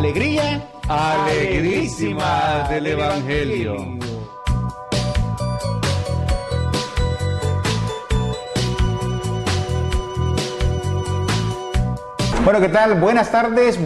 alegría alegrísima del Evangelio. Bueno, ¿qué tal? Buenas tardes,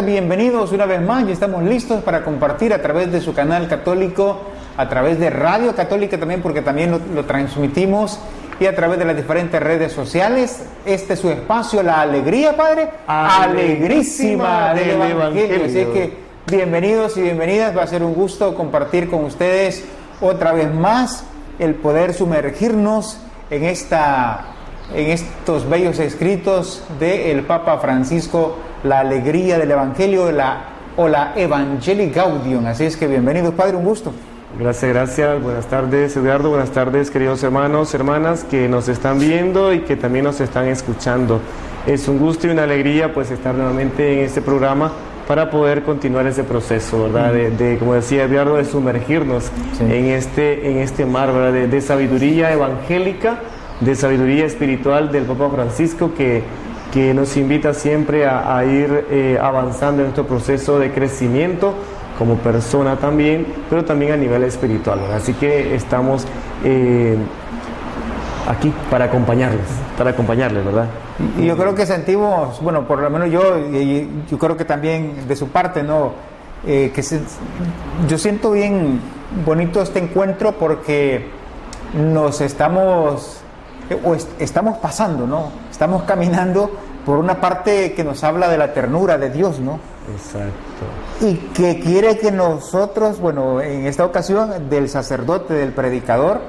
bienvenidos una vez más. Ya estamos listos para compartir a través de su canal católico, a través de Radio Católica también, porque también lo transmitimos, y a través de las diferentes redes sociales. Este es su espacio, la alegría, Padre, alegrísima del Evangelio. Así que bienvenidos y bienvenidas, va a ser un gusto compartir con ustedes otra vez más el poder sumergirnos en estos bellos escritos del Papa Francisco, la alegría del Evangelio, o la Evangelii Gaudium. Así es que bienvenidos, Padre, un gusto. Gracias. Buenas tardes, Eduardo. Buenas tardes, queridos hermanos, hermanas que nos están viendo y que también nos están escuchando. Es un gusto y una alegría pues estar nuevamente en este programa para poder continuar ese proceso, ¿verdad? De como decía Eduardo, de sumergirnos en este mar, ¿verdad? De sabiduría evangélica, de sabiduría espiritual del Papa Francisco que nos invita siempre a ir avanzando en nuestro proceso de crecimiento como persona también, pero también a nivel espiritual, ¿verdad? Así que estamos aquí para acompañarles, ¿verdad? Y yo creo que sentimos, bueno, por lo menos yo creo que también de su parte, ¿no? Yo siento bien bonito este encuentro porque estamos pasando, ¿no? Estamos caminando por una parte que nos habla de la ternura de Dios, ¿no? Exacto. Y que quiere que nosotros, bueno, en esta ocasión del sacerdote, del predicador,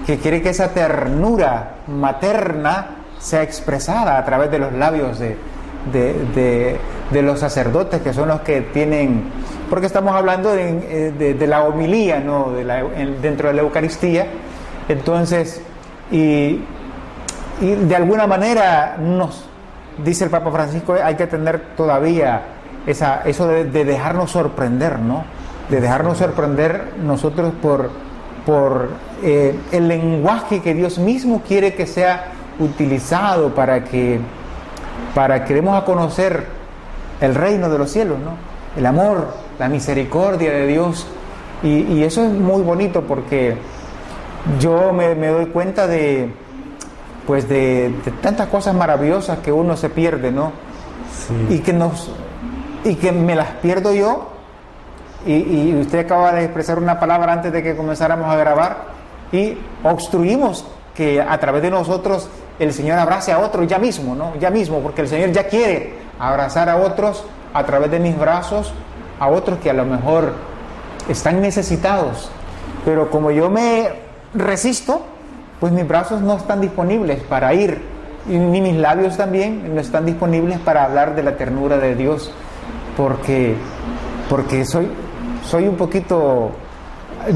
que quiere que esa ternura materna sea expresada a través de los labios de los sacerdotes, que son los que tienen, porque estamos hablando de la homilía, ¿no? Dentro de la Eucaristía. Entonces, y de alguna manera nos dice el Papa Francisco, hay que tener todavía eso de dejarnos sorprender, ¿no? De dejarnos sorprender nosotros por el lenguaje que Dios mismo quiere que sea utilizado para que demos a conocer el reino de los cielos, ¿no? El amor, la misericordia de Dios, y eso es muy bonito porque yo me doy cuenta de tantas cosas maravillosas que uno se pierde, ¿no? Sí. Y que me las pierdo yo, y usted acaba de expresar una palabra antes de que comenzáramos a grabar, y obstruimos que a través de nosotros el Señor abrace a otros ya mismo, ¿no? Ya mismo, porque el Señor ya quiere abrazar a otros a través de mis brazos, a otros que a lo mejor están necesitados, pero como yo me resisto, pues mis brazos no están disponibles para ir, y ni mis labios también no están disponibles para hablar de la ternura de Dios, porque soy un poquito,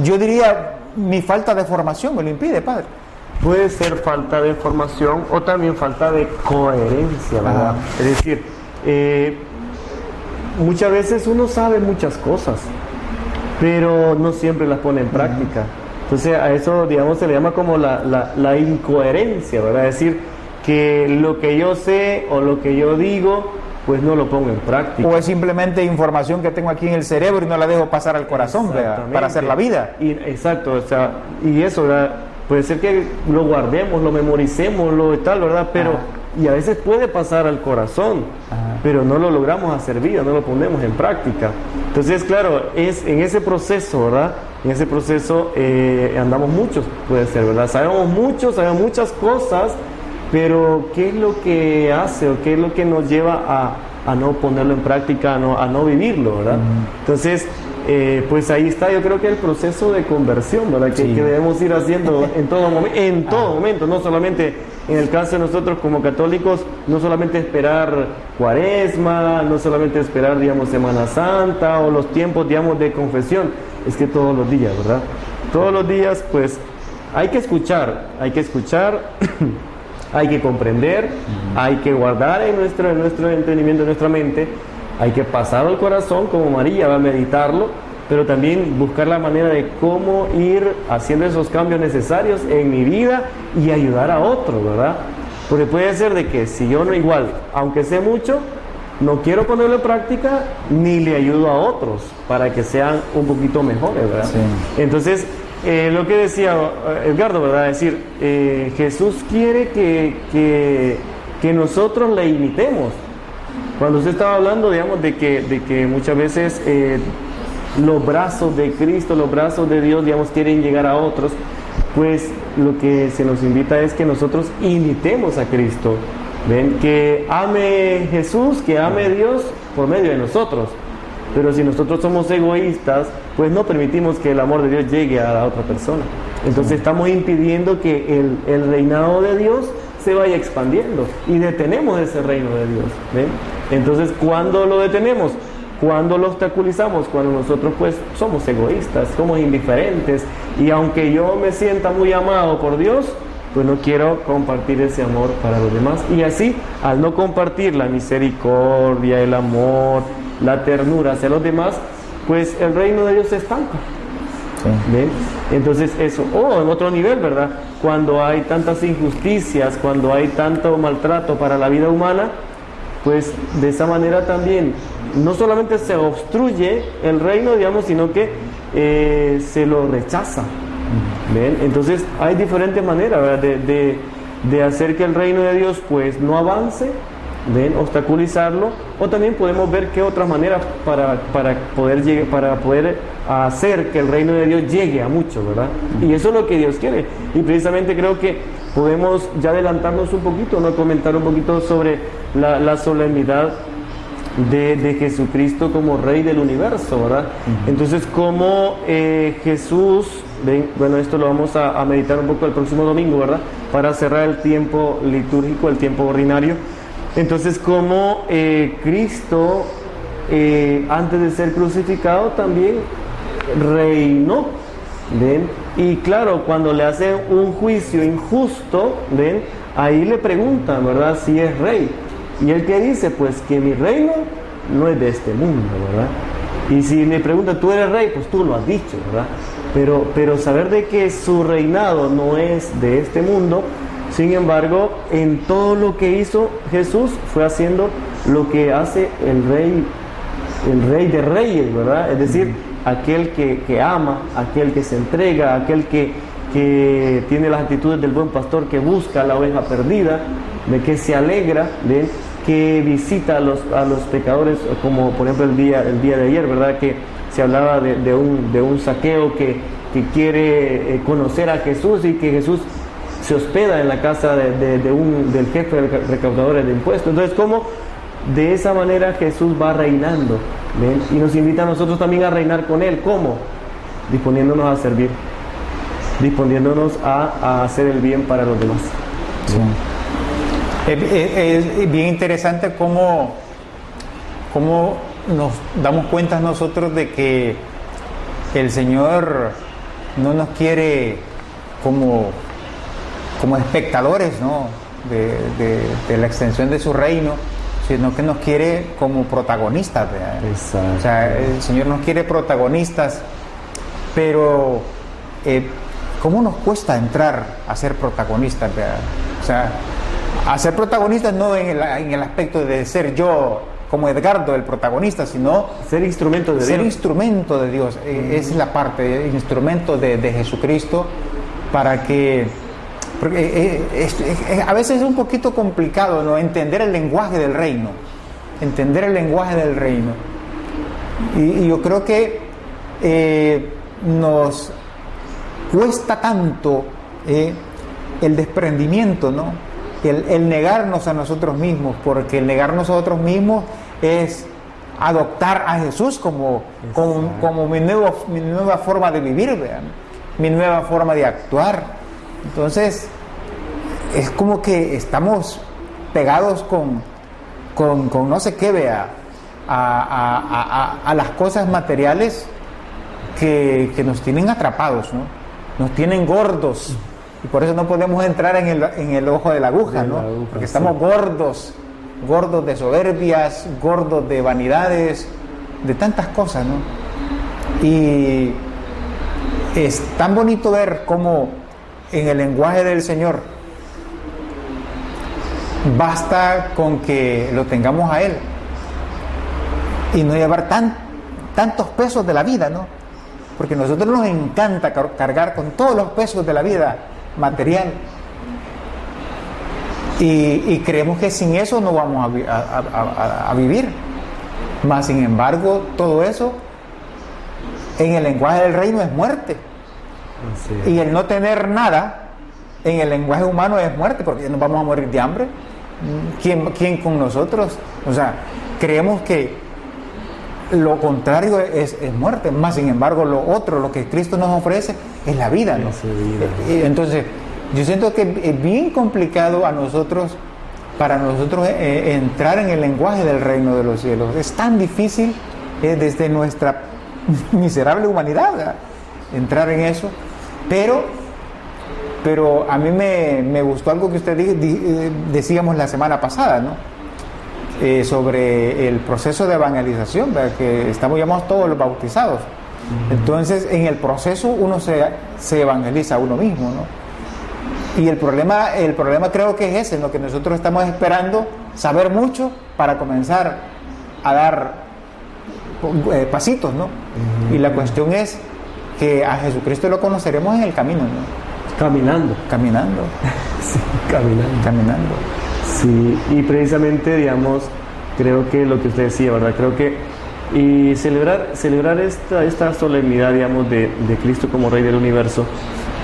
yo diría, mi falta de formación me lo impide, Padre. Puede ser falta de formación o también falta de coherencia, ¿verdad? Es decir, muchas veces uno sabe muchas cosas, pero no siempre las pone en práctica. Entonces a eso, digamos, se le llama como la incoherencia, ¿verdad? Es decir, que lo que yo sé o lo que yo digo, pues no lo pongo en práctica. O es simplemente información que tengo aquí en el cerebro y no la dejo pasar al corazón, ¿verdad? Para hacer la vida. Exacto, o sea, y eso, ¿verdad? Puede ser que lo guardemos, lo memoricemos, lo tal, ¿verdad? Pero, y a veces puede pasar al corazón, pero no lo logramos hacer vida, no lo ponemos en práctica. Entonces, claro, es en ese proceso, ¿verdad? En ese proceso andamos muchos, puede ser, ¿verdad? Sabemos muchas cosas, pero ¿qué es lo que hace o qué es lo que nos lleva a no ponerlo en práctica, a no vivirlo, ¿verdad? Entonces, pues ahí está, yo creo que el proceso de conversión, ¿verdad? Que debemos ir haciendo en todo momento, no solamente en el caso de nosotros como católicos, no solamente esperar Cuaresma, no solamente esperar, digamos, Semana Santa o los tiempos, digamos, de confesión, es que todos los días, ¿verdad? Todos los días, pues, hay que escuchar, hay que comprender, hay que guardar en nuestro entendimiento, en nuestra mente, hay que pasarlo al corazón como María, va a meditarlo, pero también buscar la manera de cómo ir haciendo esos cambios necesarios en mi vida y ayudar a otros, ¿verdad? Porque puede ser de que si yo no igual, aunque sé mucho, no quiero ponerlo en práctica ni le ayudo a otros para que sean un poquito mejores, ¿verdad? Sí. Entonces, lo que decía Edgardo, ¿verdad? Es decir, Jesús quiere que nosotros le imitemos. Cuando usted estaba hablando, digamos, de que muchas veces los brazos de Cristo, los brazos de Dios, digamos, quieren llegar a otros, pues lo que se nos invita es que nosotros imitemos a Cristo. ¿Ven? Que ame Jesús, que ame Dios por medio de nosotros. Pero si nosotros somos egoístas, pues no permitimos que el amor de Dios llegue a la otra persona. Entonces estamos impidiendo que el reinado de Dios se vaya expandiendo y detenemos ese reino de Dios. ¿Ven? Entonces, ¿cuándo lo detenemos? Cuando lo obstaculizamos, cuando nosotros pues somos egoístas, somos indiferentes, y aunque yo me sienta muy amado por Dios, pues no quiero compartir ese amor para los demás. Y así, al no compartir la misericordia, el amor, la ternura hacia los demás, pues el reino de Dios se estanca. Sí. ¿Ven? Entonces eso, en otro nivel, ¿verdad? Cuando hay tantas injusticias, cuando hay tanto maltrato para la vida humana, pues de esa manera también no solamente se obstruye el reino, digamos, sino que se lo rechaza. ¿Ven? Entonces hay diferentes maneras, ¿verdad? de hacer que el reino de Dios pues no avance, ¿ven? Obstaculizarlo, o también podemos ver qué otras maneras para poder hacer que el reino de Dios llegue a muchos, ¿verdad? Y eso es lo que Dios quiere. Y precisamente creo que podemos ya adelantarnos un poquito, ¿no? Comentar un poquito sobre la solemnidad de Jesucristo como Rey del universo, ¿verdad? Entonces, como Jesús, bueno, esto lo vamos a meditar un poco el próximo domingo, ¿verdad? Para cerrar el tiempo litúrgico, el tiempo ordinario. Entonces, como Cristo, antes de ser crucificado, también reinó, ¿ven? Y claro, cuando le hacen un juicio injusto, ¿ven? Ahí le preguntan, ¿verdad? Si es rey. Y él que dice, pues que mi reino no es de este mundo, ¿verdad? Y si le preguntan, ¿tú eres rey? Pues tú lo has dicho, ¿verdad? Pero saber de que su reinado no es de este mundo, sin embargo, en todo lo que hizo Jesús fue haciendo lo que hace el rey de reyes, ¿verdad? Es decir, aquel que ama, aquel que se entrega, aquel que tiene las actitudes del buen pastor, que busca a la oveja perdida, de que se alegra, que visita a los pecadores, como por ejemplo el día de ayer, ¿verdad? Que se hablaba de un saqueo que quiere conocer a Jesús, y que Jesús se hospeda en la casa del jefe de recaudadores de impuestos. Entonces, ¿cómo? De esa manera Jesús va reinando, ¿ven? Y nos invita a nosotros también a reinar con Él. ¿Cómo? Disponiéndonos a servir, disponiéndonos a hacer el bien para los demás. Sí. Es bien interesante cómo nos damos cuenta nosotros de que el Señor no nos quiere como espectadores, ¿no? de la extensión de su reino, sino que nos quiere como protagonistas. O sea, el Señor nos quiere protagonistas, pero ¿cómo nos cuesta entrar a ser protagonistas? O sea, a ser protagonistas no en el aspecto de ser yo como Edgardo el protagonista, sino ser instrumento de Dios. Instrumento de Dios. Esa es la parte, instrumento de Jesucristo, para que, porque a veces es un poquito complicado, ¿no? Entender el lenguaje del reino, y yo creo que nos cuesta tanto el desprendimiento, ¿no? El negarnos a nosotros mismos, porque el negarnos a nosotros mismos es adoptar a Jesús como mi nueva forma de vivir, ¿vean? Mi nueva forma de actuar. Entonces es como que estamos pegados con no sé qué, vea, a las cosas materiales que nos tienen atrapados, ¿no? Nos tienen gordos, y por eso no podemos entrar en el ojo de la aguja, ¿no? Porque estamos gordos de soberbias, gordos de vanidades, de tantas cosas, ¿no? Y es tan bonito ver cómo en el lenguaje del Señor basta con que lo tengamos a Él y no llevar tantos pesos de la vida, ¿no? Porque a nosotros nos encanta cargar con todos los pesos de la vida material, y creemos que sin eso no vamos a vivir. Mas sin embargo, todo eso en el lenguaje del reino es muerte. Sí. Y el no tener nada en el lenguaje humano es muerte, porque nos vamos a morir de hambre. ¿Quién con nosotros? O sea, creemos que lo contrario es muerte. Más sin embargo, lo otro, lo que Cristo nos ofrece, es la vida, ¿no? Entonces, yo siento que es bien complicado para nosotros entrar en el lenguaje del reino de los cielos. Es tan difícil desde nuestra miserable humanidad, ¿verdad?, entrar en eso. Pero a mí me gustó algo que usted decíamos la semana pasada, ¿no? Sobre el proceso de evangelización, ¿verdad?, que estamos llamados todos los bautizados. Entonces, en el proceso uno se evangeliza a uno mismo, ¿no? Y el problema creo que es ese, en lo que nosotros estamos esperando saber mucho para comenzar a dar pasitos, ¿no? Y la cuestión es que a Jesucristo lo conoceremos en el camino, ¿no? Caminando. Sí, caminando. Sí, y precisamente, digamos, creo que lo que usted decía, ¿verdad? Creo que y celebrar esta solemnidad, digamos, de Cristo como Rey del Universo,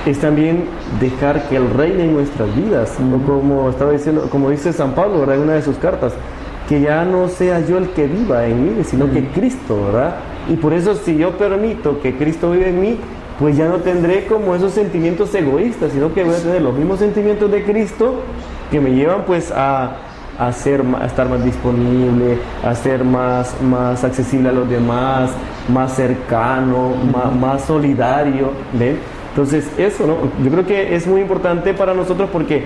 es también dejar que Él reine en nuestras vidas, o como estaba diciendo, como dice San Pablo, ¿verdad?, en una de sus cartas, que ya no sea yo el que viva en mí, sino que Cristo, ¿verdad? Y por eso, si yo permito que Cristo viva en mí, pues ya no tendré como esos sentimientos egoístas, sino que voy a tener los mismos sentimientos de Cristo, que me llevan pues a estar más disponible, a ser más accesible a los demás, más cercano, más solidario, ¿ven? Entonces eso, ¿no? Yo creo que es muy importante para nosotros, porque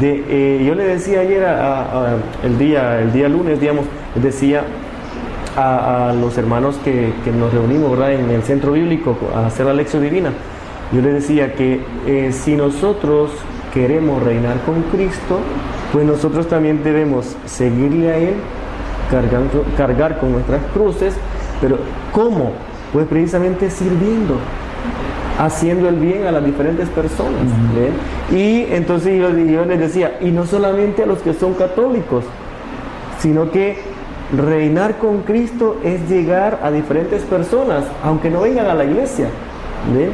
yo le decía ayer el día lunes, digamos, decía a los hermanos que nos reunimos, ¿verdad?, en el centro bíblico a hacer la lección divina. Yo les decía que si nosotros queremos reinar con Cristo, pues nosotros también debemos seguirle a Él, cargar con nuestras cruces. Pero ¿cómo? Pues precisamente sirviendo, haciendo el bien a las diferentes personas, ¿ven? Y entonces yo les decía, y no solamente a los que son católicos, sino que reinar con Cristo es llegar a diferentes personas, aunque no vengan a la iglesia, ¿ven?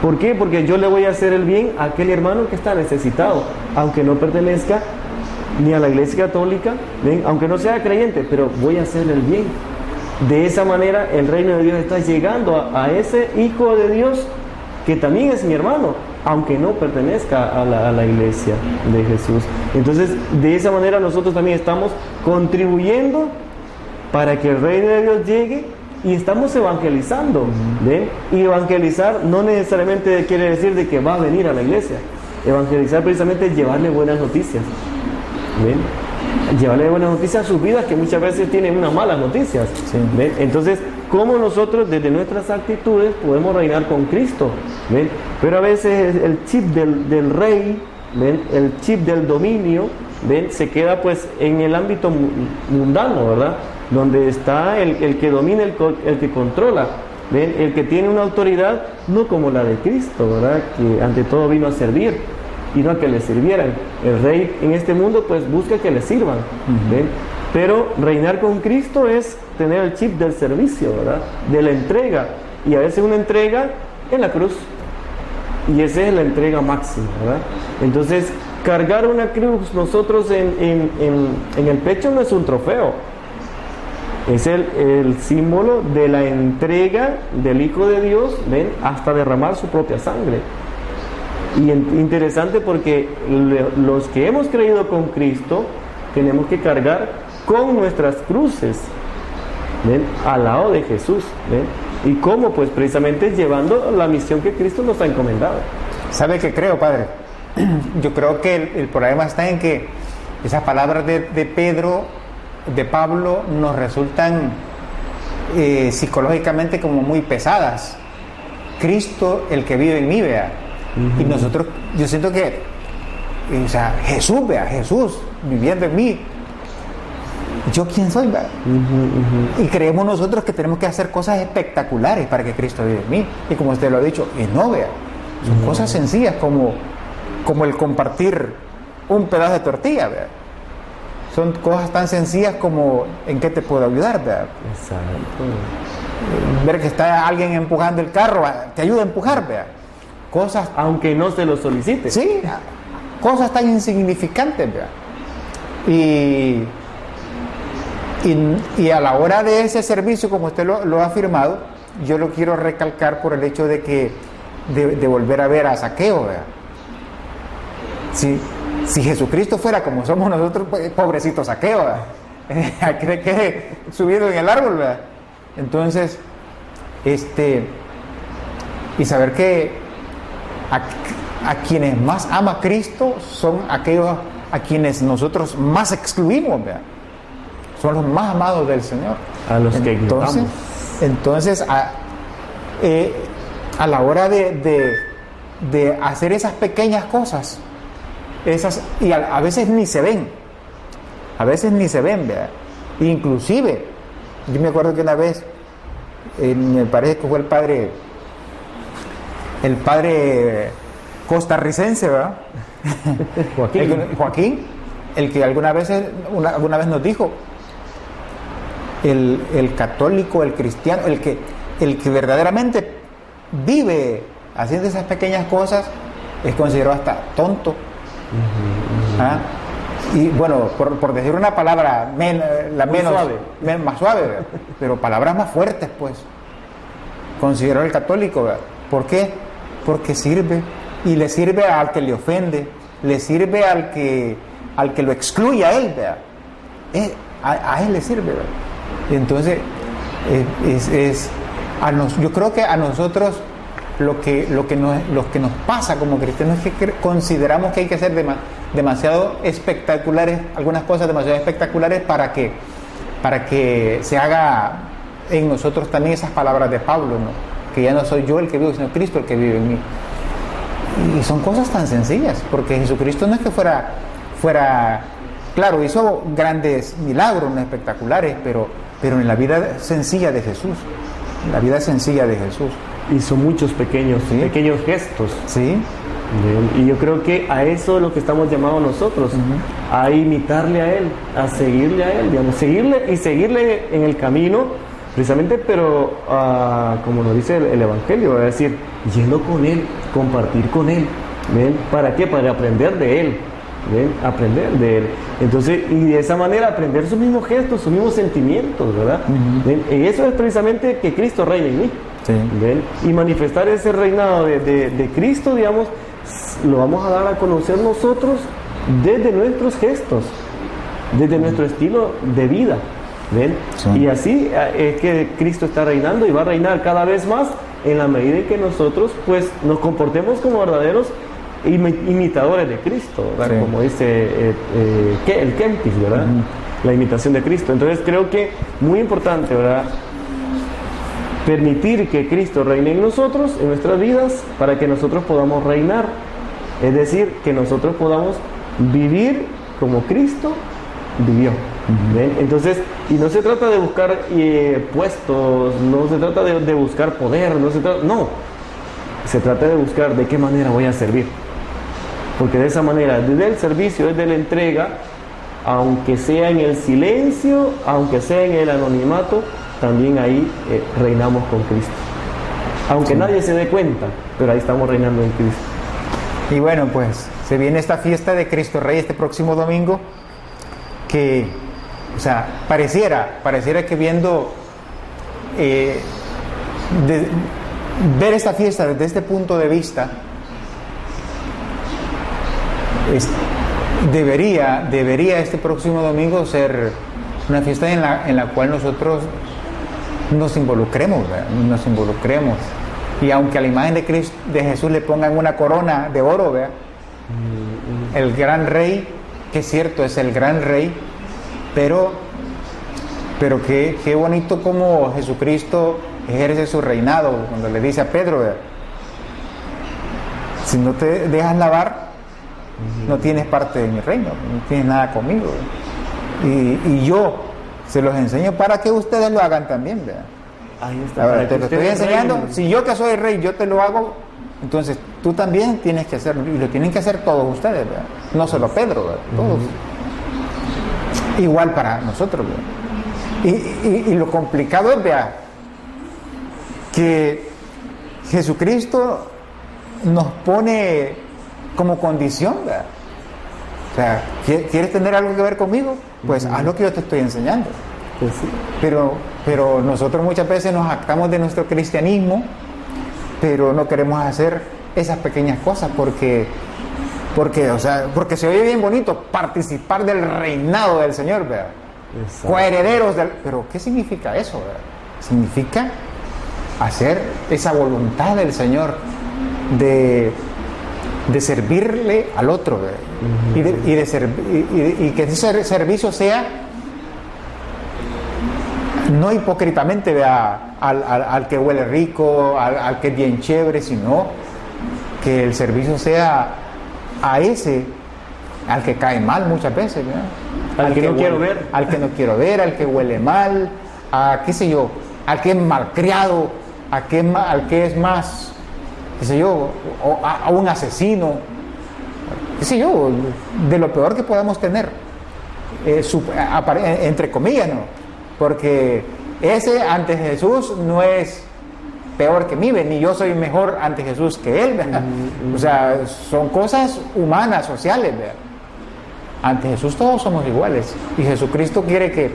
¿Por qué? Porque yo le voy a hacer el bien a aquel hermano que está necesitado, aunque no pertenezca ni a la iglesia católica, ¿ven?, aunque no sea creyente, pero voy a hacerle el bien. De esa manera el reino de Dios está llegando a ese hijo de Dios que también es mi hermano, aunque no pertenezca a la iglesia de Jesús. Entonces, de esa manera nosotros también estamos contribuyendo para que el reino de Dios llegue, y estamos evangelizando, ¿ven? Y evangelizar no necesariamente quiere decir de que va a venir a la iglesia. Evangelizar precisamente es llevarle buenas noticias, ¿ven? Llevarle buenas noticias a sus vidas, que muchas veces tienen unas malas noticias, ¿ven? Entonces, ¿cómo nosotros desde nuestras actitudes podemos reinar con Cristo? ¿Ven? Pero a veces el chip del rey, ¿ven?, el chip del dominio, ¿ven?, se queda pues en el ámbito mundano, ¿verdad?, donde está el que domina, el que controla, ¿ven?, el que tiene una autoridad no como la de Cristo, ¿verdad?, que ante todo vino a servir y no a que le sirvieran. El rey en este mundo pues busca que le sirvan, ¿ven? Pero reinar con Cristo es tener el chip del servicio, ¿verdad?, de la entrega, y a veces una entrega en la cruz, y esa es la entrega máxima, ¿verdad? Entonces, cargar una cruz nosotros en el pecho no es un trofeo, es el símbolo de la entrega del Hijo de Dios, ¿ven?, hasta derramar su propia sangre. Y interesante, porque los que hemos creído con Cristo tenemos que cargar con nuestras cruces, ¿ven?, al lado de Jesús, ¿ven? ¿Y cómo? Pues precisamente llevando la misión que Cristo nos ha encomendado. ¿Sabe qué creo, Padre? Yo creo que el problema está en que esas palabras de Pablo nos resultan psicológicamente como muy pesadas. Cristo, el que vive en mí, vea. Y nosotros, yo siento que, o sea, Jesús viviendo en mí. ¿yo quién soy? ¿Verdad? Y creemos nosotros que tenemos que hacer cosas espectaculares para que Cristo vive en mí. Y como usted lo ha dicho, y no, vea, son cosas sencillas como el compartir un pedazo de tortilla, ¿verdad? Son cosas tan sencillas como en qué te puedo ayudar, ¿verdad? Exacto. Ver que está alguien empujando el carro, te ayuda a empujar, ¿verdad? Cosas, Aunque no se lo solicite. sí, cosas tan insignificantes, ¿verdad? Y a la hora de ese servicio, como usted lo ha afirmado, yo lo quiero recalcar por el hecho de que de volver a ver a Zaqueo, ¿verdad? Si Jesucristo fuera como somos nosotros, pues, pobrecito Zaqueo, ¿verdad? Que quede subido en el árbol, ¿verdad? Entonces, y saber que a quienes más ama Cristo son aquellos a quienes nosotros más excluimos, ¿verdad? Son los más amados del Señor. A los que ignoramos. Entonces a la hora de hacer esas pequeñas cosas, y a veces ni se ven, ¿verdad? Inclusive, yo me acuerdo que una vez, me parece que fue el padre costarricense, ¿verdad? Joaquín, el que alguna vez nos dijo, el católico, el cristiano, el que verdaderamente vive haciendo esas pequeñas cosas, es considerado hasta tonto. ¿Ah? Y bueno, por decir una palabra más suave, pero palabras más fuertes, pues, considerado el católico, ¿verdad? ¿Por qué? Porque sirve, y le sirve al que le ofende, le sirve al que lo excluye a él, ¿verdad? A él le sirve, ¿verdad? Entonces, yo creo que a nosotros lo que nos pasa como cristianos es que consideramos que hay que hacer demasiado espectaculares, algunas cosas demasiado espectaculares para que se haga en nosotros también esas palabras de Pablo, ¿no? Que ya no soy yo el que vivo, sino Cristo el que vive en mí. Y son cosas tan sencillas, porque Jesucristo no es que fuera claro, hizo grandes milagros, no espectaculares, pero en la vida sencilla de Jesús, Hizo muchos pequeños gestos. Sí. Y yo creo que a eso es lo que estamos llamados nosotros, a imitarle a Él, a seguirle a Él, digamos, seguirle en el camino, precisamente, pero como nos dice el Evangelio, es decir, yendo con Él, compartir con Él. ¿Ven? ¿Para qué? Para aprender de Él. ¿Ven? Aprender de Él. Entonces, y de esa manera aprender sus mismos gestos, sus mismos sentimientos, ¿verdad? ¿Ven? Y eso es precisamente que Cristo reine en mí. Sí. ¿Ven? Y manifestar ese reinado de Cristo, digamos, lo vamos a dar a conocer nosotros desde nuestros gestos, desde nuestro estilo de vida. ¿Ven? Sí. Y así es que Cristo está reinando y va a reinar cada vez más en la medida en que nosotros pues nos comportemos como verdaderos imitadores de Cristo, ¿verdad? Sí. Como dice el Kempis, ¿verdad? La imitación de Cristo. Entonces creo que muy importante, ¿verdad? Permitir que Cristo reine en nosotros, en nuestras vidas, para que nosotros podamos reinar. Es decir, que nosotros podamos vivir como Cristo vivió. ¿Ven? Entonces, y no se trata de buscar puestos, no se trata de buscar poder, no, se trata de buscar de qué manera voy a servir, porque de esa manera, desde el servicio, desde la entrega, aunque sea en el silencio, aunque sea en el anonimato, también ahí reinamos con Cristo, aunque nadie se dé cuenta, pero ahí estamos reinando en Cristo. Y bueno, pues se viene esta fiesta de Cristo Rey este próximo domingo, que, o sea, pareciera que viendo, ver esta fiesta desde este punto de vista, debería este próximo domingo ser una fiesta en la cual nosotros nos involucremos, ¿verdad? Y aunque a la imagen de Jesús le pongan una corona de oro, ¿verdad? El gran rey, que es cierto, es el gran rey, pero qué bonito como Jesucristo ejerce su reinado, cuando le dice a Pedro, ¿verdad? Si no te dejas lavar, no tienes parte de mi reino, no tienes nada conmigo, ¿verdad? Y yo se los enseño para que ustedes lo hagan también, ¿verdad? Ahí está. Ahora, te lo estoy enseñando. Reinen. Si yo que soy el rey, yo te lo hago, entonces tú también tienes que hacerlo. Y lo tienen que hacer todos ustedes, ¿verdad? No solo Pedro, ¿verdad? Todos. Igual para nosotros, ¿verdad? Y lo complicado es, ¿verdad?, que Jesucristo nos pone como condición, ¿verdad? O sea, ¿quieres tener algo que ver conmigo? Pues haz lo que yo te estoy enseñando. Pues sí. Pero nosotros muchas veces nos jactamos de nuestro cristianismo, pero no queremos hacer esas pequeñas cosas porque se oye bien bonito participar del reinado del Señor, ¿verdad? Exacto. Coherederos del... Pero ¿qué significa eso, verdad? Significa hacer esa voluntad del Señor de servirle al otro, ¿verdad? Y que ese servicio sea no hipócritamente, ¿verdad?, al que huele rico, al que es bien chévere, sino que el servicio sea a ese al que cae mal muchas veces, ¿verdad? Al que no quiero ver. Al que no quiero ver, al que huele mal, a qué sé yo, al que es malcriado, al que es más, qué sé yo, a un asesino, qué sé yo, de lo peor que podamos tener, entre comillas, ¿no? Porque ese ante Jesús no es peor que mí, ni yo soy mejor ante Jesús que él, ¿verdad? O sea, son cosas humanas, sociales, ¿verdad? Ante Jesús todos somos iguales, y Jesucristo quiere que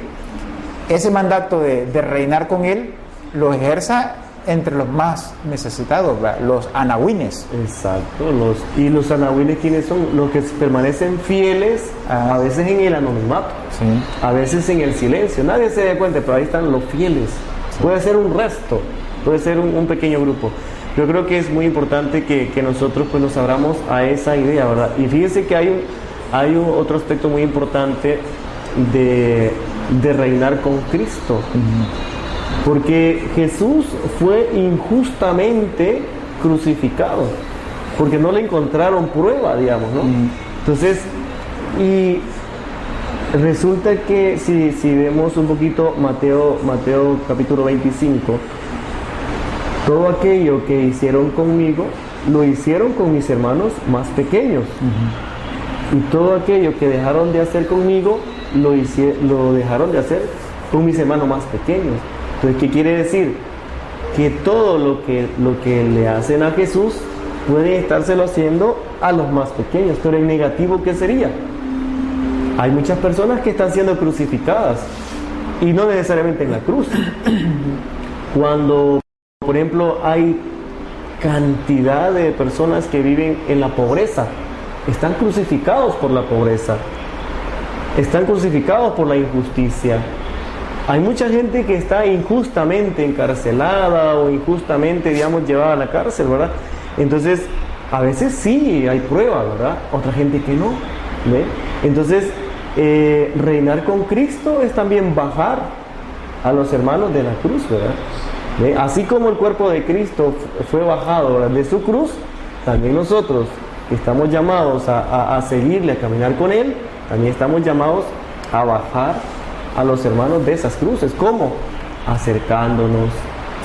ese mandato de reinar con él lo ejerza entre los más necesitados, ¿verdad?, los anahuines. Exacto. Los anahuines, ¿quiénes son? Los que permanecen fieles, a veces en el anonimato, Sí. a veces en el silencio. Nadie se da cuenta, pero ahí están los fieles. Sí. Puede ser un resto, puede ser un pequeño grupo. Yo creo que es muy importante que nosotros pues nos abramos a esa idea, ¿verdad? Y fíjense que hay otro aspecto muy importante de reinar con Cristo. Porque Jesús fue injustamente crucificado, porque no le encontraron prueba, digamos, ¿no? Entonces, y resulta que si vemos un poquito Mateo capítulo 25, todo aquello que hicieron conmigo, lo hicieron con mis hermanos más pequeños. Y todo aquello que dejaron de hacer conmigo, lo dejaron de hacer con mis hermanos más pequeños. Entonces, ¿qué quiere decir? Que todo lo que le hacen a Jesús pueden estárselo haciendo a los más pequeños. Pero en negativo, ¿qué sería? Hay muchas personas que están siendo crucificadas, y no necesariamente en la cruz. Cuando, por ejemplo, hay cantidad de personas que viven en la pobreza, están crucificados por la pobreza, están crucificados por la injusticia. Hay mucha gente que está injustamente encarcelada o injustamente, digamos, llevada a la cárcel, ¿verdad? Entonces, a veces sí hay prueba, ¿verdad? Otra gente que no, ¿ve? Entonces, reinar con Cristo es también bajar a los hermanos de la cruz, ¿verdad? ¿Ve? Así como el cuerpo de Cristo fue bajado, ¿verdad?, de su cruz, también nosotros que estamos llamados a seguirle, a caminar con Él, también estamos llamados a bajar a los hermanos de esas cruces. ¿Cómo? Acercándonos,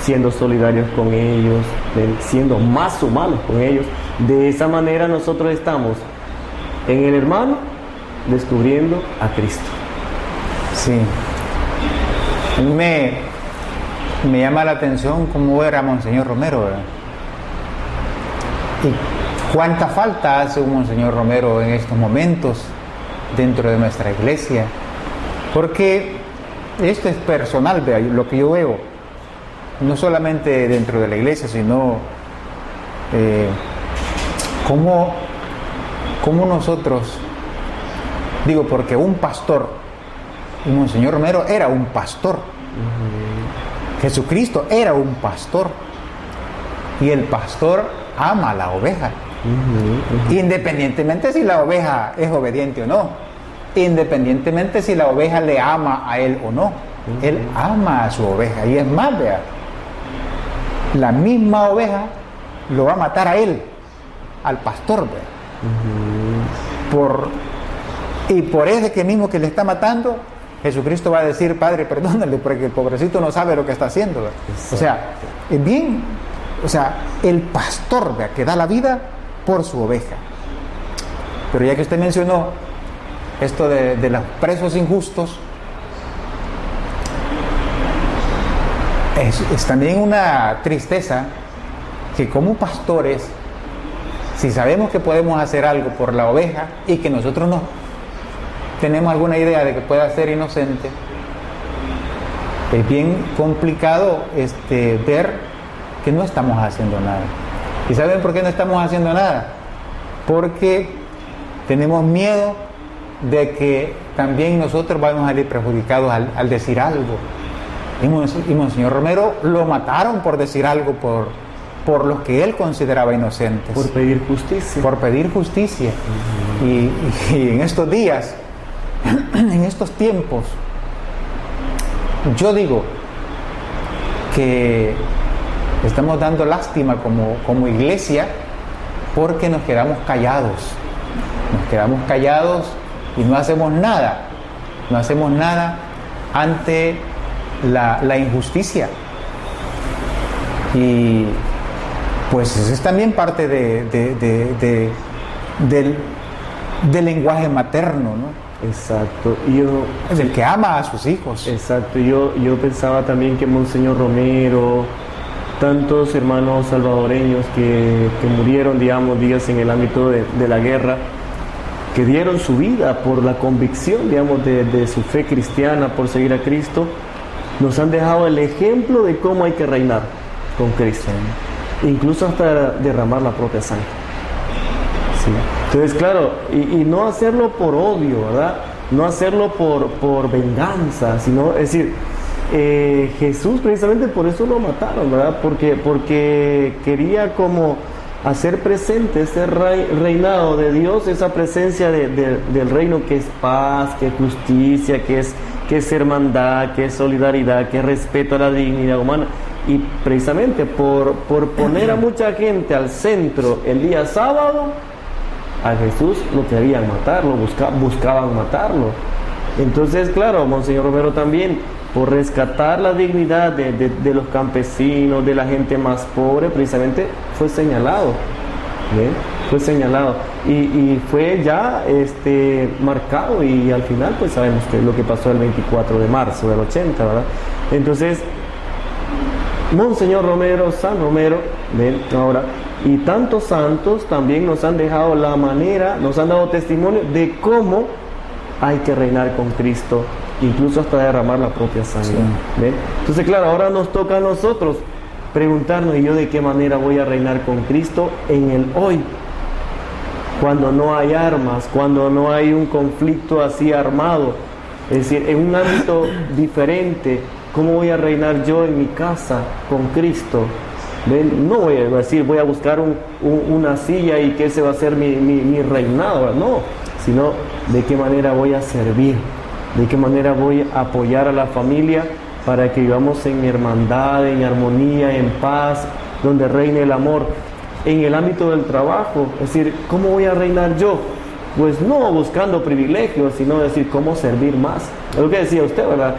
siendo solidarios con ellos, siendo más humanos con ellos. De esa manera nosotros estamos en el hermano descubriendo a Cristo. Sí. Me llama la atención cómo era Monseñor Romero, ¿verdad? Y cuánta falta hace un Monseñor Romero en estos momentos dentro de nuestra iglesia. Porque esto es personal, ¿verdad?, lo que yo veo, no solamente dentro de la iglesia, sino cómo nosotros, digo, porque un pastor, y Monseñor Romero era un pastor, Jesucristo era un pastor, y el pastor ama a la oveja, independientemente si la oveja es obediente o no, independientemente si la oveja le ama a él o no. Él ama a su oveja, y es más, vea, la misma oveja lo va a matar a él, al pastor, vea. Por ese que mismo que le está matando, Jesucristo va a decir, Padre, perdónale, porque el pobrecito no sabe lo que está haciendo. O sea, es bien, o sea, el pastor, ¿verdad?, que da la vida por su oveja. Pero ya que usted mencionó esto de los presos injustos, es también una tristeza que como pastores, si sabemos que podemos hacer algo por la oveja y que nosotros no tenemos alguna idea de que pueda ser inocente, es bien complicado ver que no estamos haciendo nada. ¿Y saben por qué no estamos haciendo nada? Porque tenemos miedo de que también nosotros vamos a salir perjudicados al decir algo. Y Monseñor Romero lo mataron por decir algo por los que él consideraba inocentes. Por pedir justicia. Por pedir justicia. Y en estos días, en estos tiempos, yo digo que estamos dando lástima como iglesia porque nos quedamos callados. Nos quedamos callados y no hacemos nada. No hacemos nada ante la injusticia. Y pues eso es también parte del lenguaje materno, ¿no? Exacto. Es el que ama a sus hijos. Exacto. Yo pensaba también que Monseñor Romero, tantos hermanos salvadoreños que murieron, digamos, días en el ámbito de la guerra, que dieron su vida por la convicción, digamos, de su fe cristiana, por seguir a Cristo, nos han dejado el ejemplo de cómo hay que reinar con Cristo, incluso hasta derramar la propia sangre. Sí. Entonces, claro, y no hacerlo por odio, ¿verdad? No hacerlo por venganza, sino, es decir, Jesús precisamente por eso lo mataron, ¿verdad? Porque quería como hacer presente ese reinado de Dios, esa presencia del reino que es paz, que es justicia, que es hermandad, que es solidaridad, que es respeto a la dignidad humana. Y precisamente por poner a mucha gente al centro el día sábado, a Jesús lo querían matar, buscaban matarlo. Entonces, claro, Monseñor Romero también, por rescatar la dignidad de los campesinos, de la gente más pobre, precisamente fue señalado. ¿Bien? Fue señalado y fue ya marcado, y al final pues sabemos que es lo que pasó el 24 de marzo del 80, ¿verdad? Entonces, Monseñor Romero, San Romero, ¿ven? Ahora, y tantos santos también nos han dejado la manera, nos han dado testimonio de cómo hay que reinar con Cristo, incluso hasta derramar la propia sangre. Sí. ¿Ven? Entonces, claro, ahora nos toca a nosotros preguntarnos, ¿y yo de qué manera voy a reinar con Cristo en el hoy? Cuando no hay armas, cuando no hay un conflicto así armado, es decir, en un ámbito diferente, ¿cómo voy a reinar yo en mi casa con Cristo? ¿Ven? No voy a decir, voy a buscar una silla y que ese va a ser mi reinado, no, sino de qué manera voy a servir, de qué manera voy a apoyar a la familia para que vivamos en hermandad, en armonía, en paz, donde reine el amor. En el ámbito del trabajo, es decir, ¿cómo voy a reinar yo? Pues no buscando privilegios, sino decir cómo servir más. Es lo que decía usted, ¿verdad?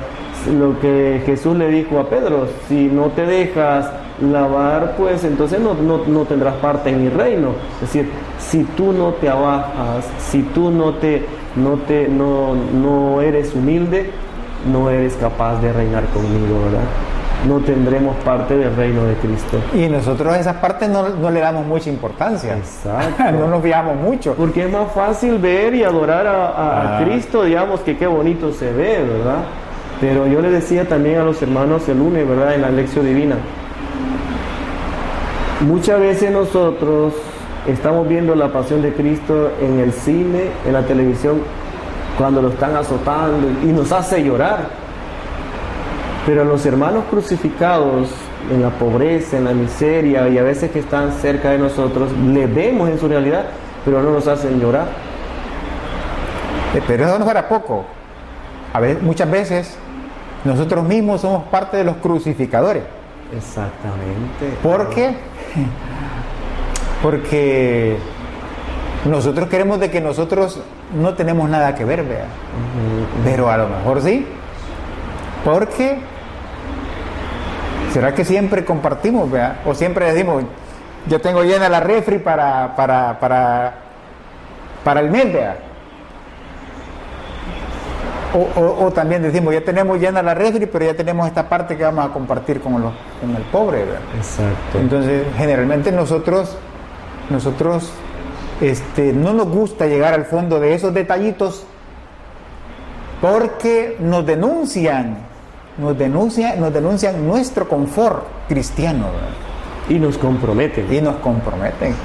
Lo que Jesús le dijo a Pedro, si no te dejas lavar, pues entonces no tendrás parte en mi reino. Es decir, si tú no te abajas, si tú no eres humilde, no eres capaz de reinar conmigo, ¿verdad? No tendremos parte del reino de Cristo. Y nosotros a esas partes no le damos mucha importancia. Exacto. No nos fijamos mucho. Porque es más fácil ver y adorar a Cristo, digamos, que qué bonito se ve, ¿verdad? Pero yo le decía también a los hermanos el lunes, ¿verdad?, en la lección divina. Muchas veces nosotros estamos viendo la pasión de Cristo en el cine, en la televisión, cuando lo están azotando y nos hace llorar. Pero los hermanos crucificados en la pobreza, en la miseria, y a veces que están cerca de nosotros, le vemos en su realidad, pero no nos hacen llorar. Pero eso no fuera poco. Muchas veces nosotros mismos somos parte de los crucificadores. Exactamente. ¿Por qué? Porque nosotros queremos de que nosotros no tenemos nada que ver, vea. Pero a lo mejor sí, porque ¿será que siempre compartimos, vea? O siempre decimos, yo tengo llena la refri para el mes, vea. O también decimos, ya tenemos llena la refri, pero ya tenemos esta parte que vamos a compartir con el pobre, ¿verdad? Exacto. Entonces, generalmente nosotros no nos gusta llegar al fondo de esos detallitos porque nos denuncian nuestro confort cristiano, ¿verdad? Y nos comprometen.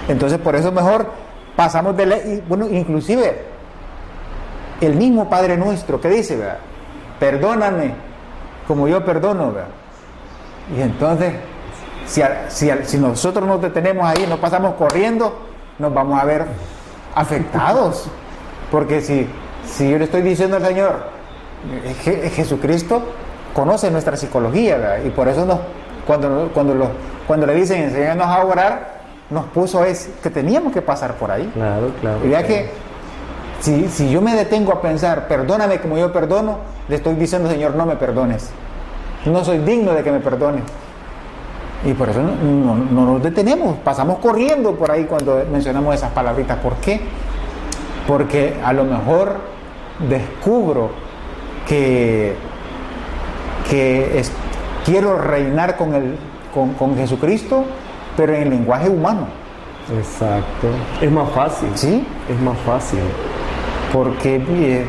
Entonces, por eso mejor pasamos inclusive el mismo Padre Nuestro que dice, ¿verdad? Perdóname como yo perdono, ¿verdad? Y entonces, si nosotros nos detenemos ahí, nos pasamos corriendo, nos vamos a ver afectados. Porque si yo le estoy diciendo al Señor, Jesucristo conoce nuestra psicología, ¿verdad? Y por eso cuando le dicen enséñanos a orar, nos puso que teníamos que pasar por ahí. Claro. Y ya que si yo me detengo a pensar, perdóname como yo perdono, le estoy diciendo, Señor, no me perdones. No soy digno de que me perdones. Y por eso no nos detenemos, pasamos corriendo por ahí cuando mencionamos esas palabritas. ¿Por qué? Porque a lo mejor descubro que quiero reinar con Jesucristo, pero en el lenguaje humano. Exacto. Es más fácil. ¿Sí? Es más fácil. Porque,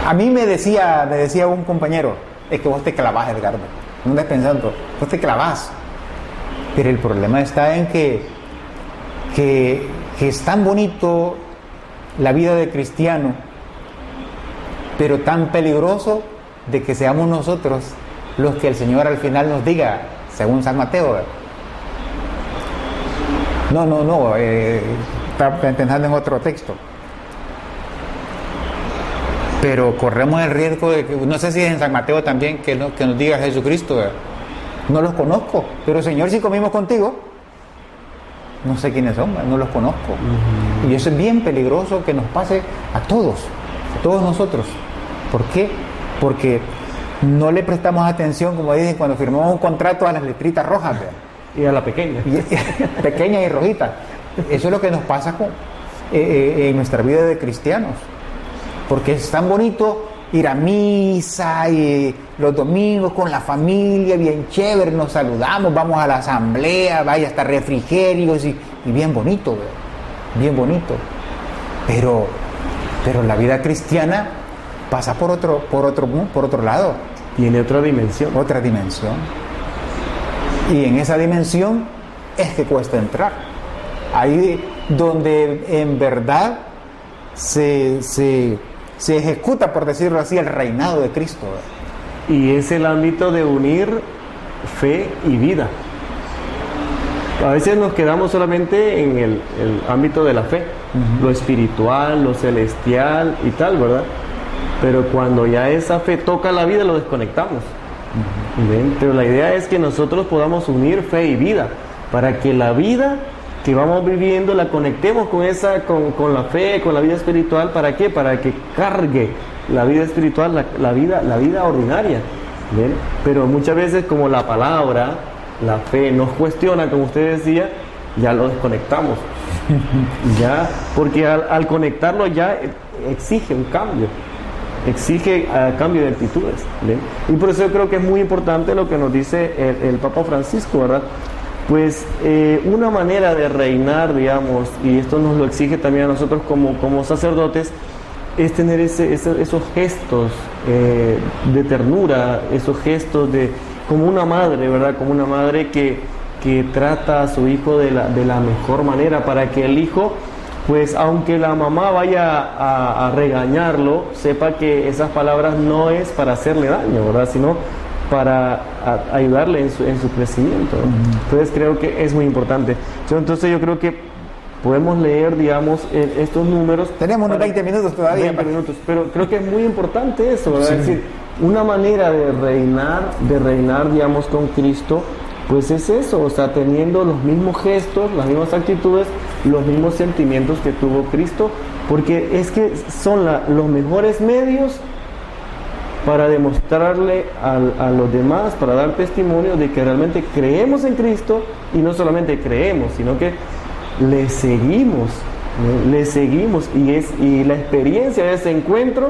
a mí me decía un compañero, es que vos te clavás, Edgardo. No andes pensando, vos te clavás. Pero el problema está en que es tan bonito la vida de cristiano, pero tan peligroso de que seamos nosotros los que el Señor al final nos diga, según San Mateo. Está pensando en otro texto. Pero corremos el riesgo de que, no sé si es en San Mateo también, que nos diga Jesucristo, ¿verdad? No los conozco, pero Señor, si comimos contigo, no sé quiénes son, no los conozco. Y eso es bien peligroso que nos pase a todos nosotros. ¿Por qué? Porque no le prestamos atención, como dicen, cuando firmamos un contrato, a las letritas rojas, ¿verdad? Y a la pequeña. Pequeña y rojita. Eso es lo que nos pasa en nuestra vida de cristianos. Porque es tan bonito ir a misa y los domingos con la familia, bien chévere, nos saludamos, vamos a la asamblea, vaya hasta refrigerios y bien bonito, ¿verdad? Bien bonito. Pero la vida cristiana pasa por otro lado. Tiene otra dimensión. Otra dimensión. Y en esa dimensión es que cuesta entrar. Ahí donde en verdad se ejecuta, por decirlo así, el reinado de Cristo. Y es el ámbito de unir fe y vida. A veces nos quedamos solamente en el ámbito de la fe, lo espiritual, lo celestial y tal, ¿verdad? Pero cuando ya esa fe toca la vida, lo desconectamos. ¿Ven? Pero la idea es que nosotros podamos unir fe y vida, para que la vida que vamos viviendo la conectemos con la fe, con la vida espiritual. ¿Para qué? Para que cargue la vida espiritual, la vida ordinaria. ¿Ven? Pero muchas veces, como la palabra, la fe nos cuestiona, como usted decía, ya lo desconectamos. Ya, porque al conectarlo ya exige un cambio. Exige cambio de actitudes. ¿Ven? Y por eso yo creo que es muy importante lo que nos dice el Papa Francisco, ¿verdad? Pues una manera de reinar, digamos, y esto nos lo exige también a nosotros como sacerdotes, es tener esos gestos de ternura, esos gestos como una madre, ¿verdad? Como una madre que trata a su hijo de la mejor manera, para que el hijo, pues aunque la mamá vaya a regañarlo, sepa que esas palabras no es para hacerle daño, ¿verdad? Sino para ayudarle en su crecimiento. Entonces creo que es muy importante. Entonces yo creo que podemos leer, digamos, estos números. Tenemos unos 20 minutos todavía. 20 minutos, pero creo que es muy importante eso, ¿verdad? Sí. Es decir, una manera de reinar, digamos, con Cristo pues es eso, o sea, teniendo los mismos gestos, las mismas actitudes, los mismos sentimientos que tuvo Cristo, porque es que son los mejores medios para demostrarle a los demás, para dar testimonio de que realmente creemos en Cristo, y no solamente creemos, sino que le seguimos, y la experiencia de ese encuentro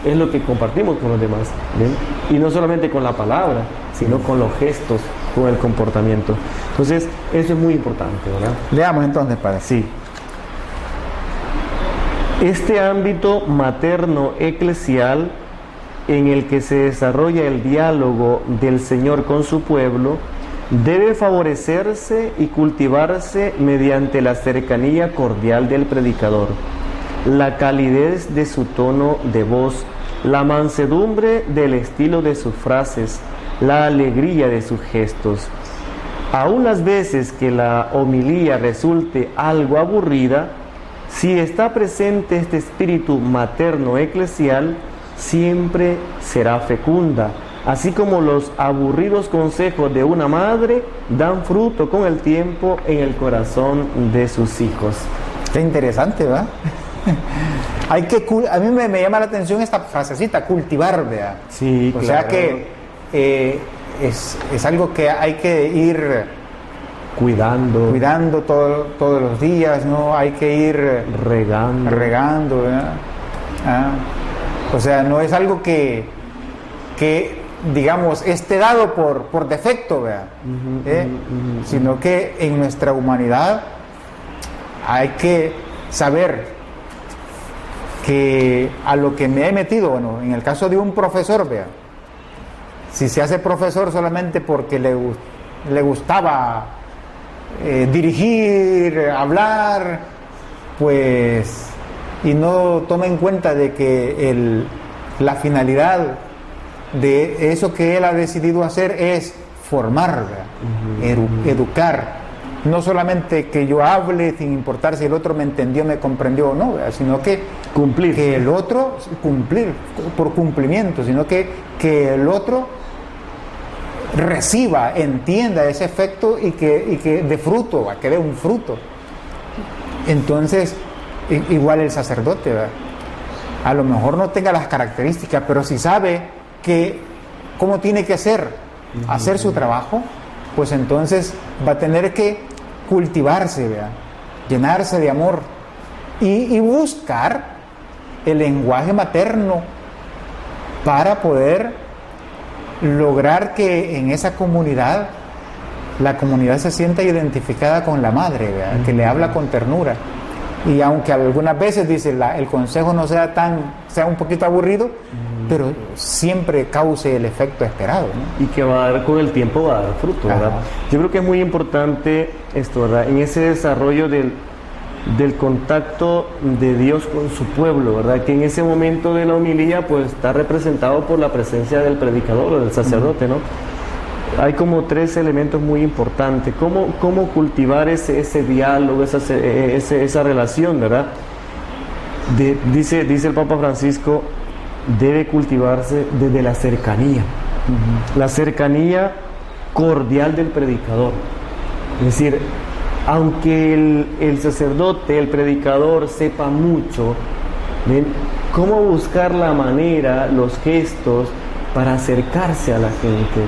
es lo que compartimos con los demás, ¿bien? Y no solamente con la palabra, sino con los gestos, con el comportamiento. Entonces, eso es muy importante, ¿verdad? Leamos entonces, Padre. Sí. Este ámbito materno eclesial en el que se desarrolla el diálogo del Señor con su pueblo debe favorecerse y cultivarse mediante la cercanía cordial del predicador, la calidez de su tono de voz, la mansedumbre del estilo de sus frases, la alegría de sus gestos. Aun las veces que la homilía resulte algo aburrida, si está presente este espíritu materno eclesial, siempre será fecunda, así como los aburridos consejos de una madre dan fruto con el tiempo en el corazón de sus hijos. Qué interesante, ¿verdad? A mí me llama la atención esta frasecita, cultivar, ¿verdad? Sí, o sea que es algo que hay que ir cuidando todos los días, ¿no? Hay que ir regando, ¿verdad? O sea, no es algo que digamos, esté dado por defecto, ¿verdad? Sino que en nuestra humanidad hay que saber que a lo que me he metido, bueno, en el caso de un profesor, vea, si se hace profesor solamente porque le gustaba dirigir, hablar, pues, y no toma en cuenta de que la finalidad de eso que él ha decidido hacer es formar, educar. No solamente que yo hable sin importar si el otro me entendió, me comprendió o no, ¿verdad? Sino que cumplir, que el otro cumplir por cumplimiento, sino que el otro reciba, entienda ese efecto y que dé fruto, que dé un fruto. Entonces, igual el sacerdote, ¿verdad? A lo mejor no tenga las características, pero si sabe cómo tiene que hacer su trabajo, pues entonces va a tener que cultivarse, ¿verdad? Llenarse de amor y buscar el lenguaje materno para poder lograr que en esa comunidad la comunidad se sienta identificada con la madre, ¿verdad? Que le habla con ternura. Y aunque algunas veces dice el consejo no sea un poquito aburrido, pero siempre cause el efecto esperado, ¿no? Y que va a dar con el tiempo, va a dar fruto, ¿verdad? Ajá. Yo creo que es muy importante esto, ¿verdad? En ese desarrollo del contacto de Dios con su pueblo, ¿verdad? Que en ese momento de la homilía pues está representado por la presencia del predicador o del sacerdote, ¿no? Hay como 3 elementos muy importantes. ¿Cómo cultivar ese diálogo, esa relación, ¿verdad? Dice el Papa Francisco, debe cultivarse desde la cercanía. La cercanía cordial del predicador. Es decir, aunque el sacerdote, el predicador sepa mucho, ¿ven? ¿Cómo buscar la manera, los gestos para acercarse a la gente?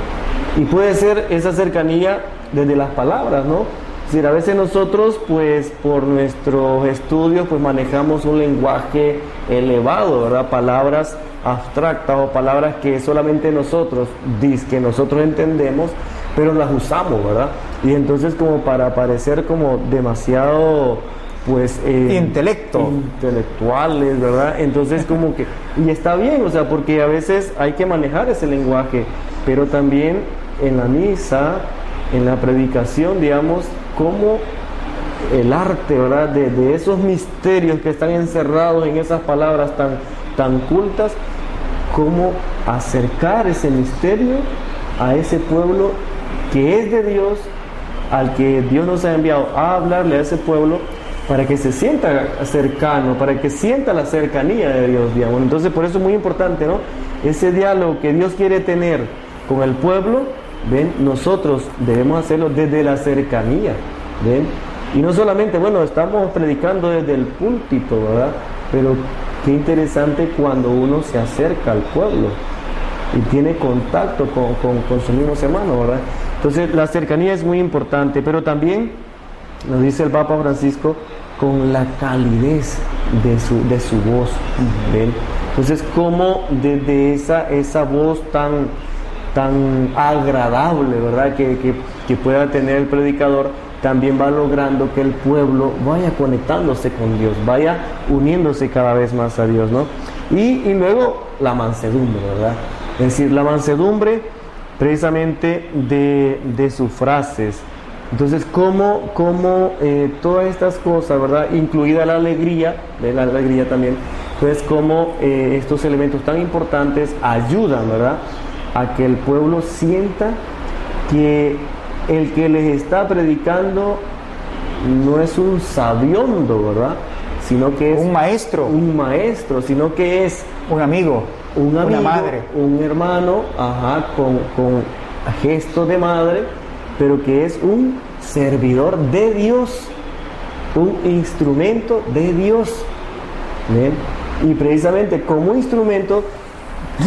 Y puede ser esa cercanía desde las palabras, ¿no? Es decir, a veces nosotros, pues, por nuestros estudios, pues manejamos un lenguaje elevado, ¿verdad? Palabras abstractas o palabras que solamente nosotros entendemos, pero las usamos, ¿verdad? Y entonces como para parecer como demasiado, pues... intelectuales, ¿verdad? Entonces como que... Y está bien, o sea, porque a veces hay que manejar ese lenguaje, pero también en la misa, en la predicación, digamos, como el arte, ¿verdad? De esos misterios que están encerrados en esas palabras tan cultas, cómo acercar ese misterio a ese pueblo que es de Dios, al que Dios nos ha enviado a hablarle a ese pueblo, para que se sienta cercano, para que sienta la cercanía de Dios, digamos. Entonces por eso es muy importante, ¿no? Ese diálogo que Dios quiere tener con el pueblo, ¿ven? Nosotros debemos hacerlo desde la cercanía, ¿ven? Y no solamente, bueno, estamos predicando desde el púlpito, ¿verdad? Pero qué interesante cuando uno se acerca al pueblo y tiene contacto con sus mismos hermanos, ¿verdad? Entonces la cercanía es muy importante, pero también nos dice el Papa Francisco con la calidez de su voz, ¿ven? Entonces, como desde esa voz tan agradable, ¿verdad? Que pueda tener el predicador, también va logrando que el pueblo vaya conectándose con Dios, vaya uniéndose cada vez más a Dios, ¿no? Y luego la mansedumbre, ¿verdad? Es decir, la mansedumbre precisamente de sus frases. Entonces, como todas estas cosas, ¿verdad? Incluida la alegría también, pues como estos elementos tan importantes ayudan, ¿verdad? A que el pueblo sienta que el que les está predicando no es un sabiondo, ¿verdad? Sino que es un maestro, sino que es un amigo, una madre, un hermano, con gesto de madre, pero que es un servidor de Dios, un instrumento de Dios, ¿ven? Y precisamente como instrumento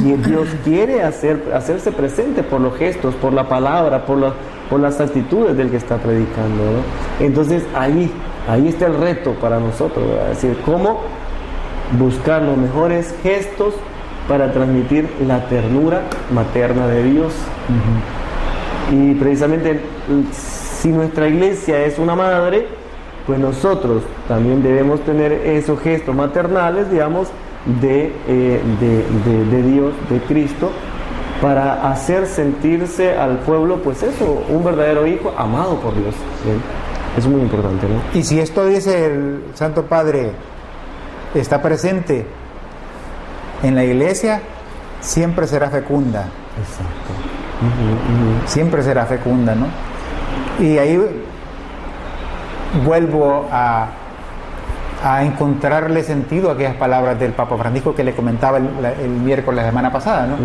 Dios quiere hacerse presente por los gestos, por la palabra, por las actitudes del que está predicando, ¿no? Entonces ahí está el reto para nosotros, ¿verdad? Es decir, cómo buscar los mejores gestos para transmitir la ternura materna de Dios. Y precisamente si nuestra iglesia es una madre, pues nosotros también debemos tener esos gestos maternales, digamos, de Dios, de Cristo, para hacer sentirse al pueblo, pues eso, un verdadero hijo amado por Dios. ¿Bien? Es muy importante, ¿no? Y si esto, dice el Santo Padre, está presente en la iglesia, siempre será fecunda. Exacto. Siempre será fecunda, ¿no? Y ahí vuelvo a encontrarle sentido a aquellas palabras del Papa Francisco que le comentaba el miércoles de la semana pasada, ¿no?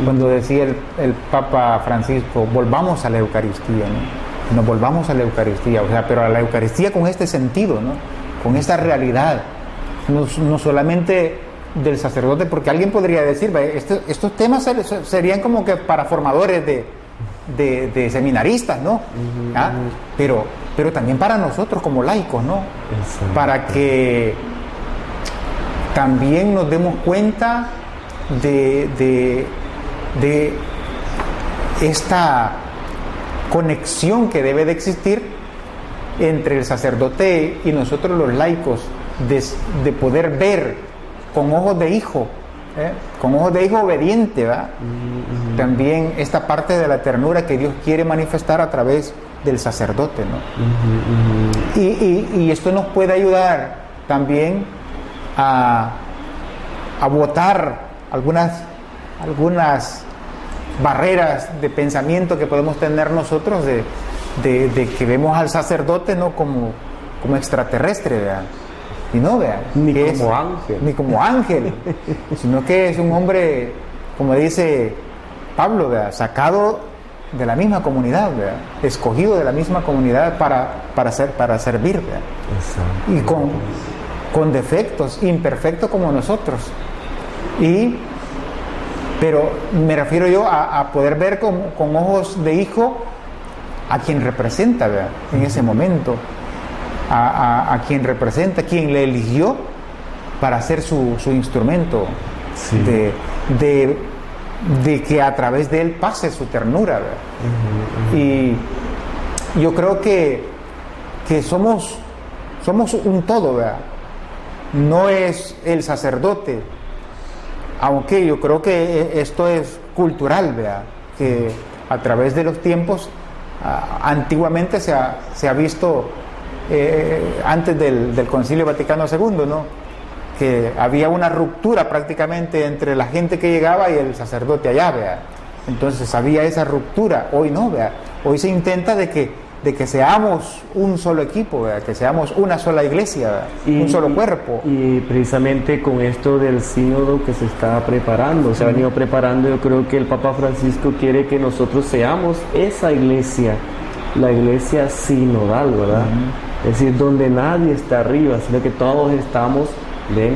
Cuando decía el Papa Francisco, volvamos a la Eucaristía, ¿no? Nos volvamos a la Eucaristía, o sea, pero a la Eucaristía con este sentido, ¿no? Con esta realidad, no solamente del sacerdote, porque alguien podría decir, estos temas serían como que para formadores de seminaristas, ¿no? Pero también para nosotros como laicos, ¿no? Exacto. Para que también nos demos cuenta de esta conexión que debe de existir entre el sacerdote y nosotros los laicos, de poder ver con ojos de hijo, con ojos de hijo obediente, ¿verdad? También esta parte de la ternura que Dios quiere manifestar a través del sacerdote, ¿no? Y esto nos puede ayudar también a botar algunas barreras de pensamiento que podemos tener nosotros de que vemos al sacerdote, ¿no? como extraterrestre, ¿verdad? Y no, vean, ni como ángel, sino que es un hombre, como dice Pablo, ¿verdad? Sacado de la misma comunidad, ¿verdad? Escogido de la misma comunidad para servir, ¿verdad? Y con defectos, imperfecto como nosotros. Pero me refiero yo a poder ver con ojos de hijo a quien representa, ¿verdad? En ese momento. A quien representa, quien le eligió para ser su instrumento, sí, de que a través de él pase su ternura, ¿verdad? Y yo creo que somos un todo, ¿verdad? No es el sacerdote, aunque yo creo que esto es cultural, ¿verdad? Que a través de los tiempos, antiguamente se ha visto, antes del Concilio Vaticano II, ¿no? Que había una ruptura prácticamente entre la gente que llegaba y el sacerdote allá, ¿vea? Entonces había esa ruptura. Hoy no, ¿vea? Hoy se intenta de que de que seamos un solo equipo, ¿verdad? Que seamos una sola iglesia, un solo cuerpo. Y precisamente con esto del sínodo que se está preparando, se ha venido preparando, yo creo que el Papa Francisco quiere que nosotros seamos esa iglesia, la iglesia sinodal, ¿verdad? Es decir, donde nadie está arriba, sino que todos estamos, ¿ven?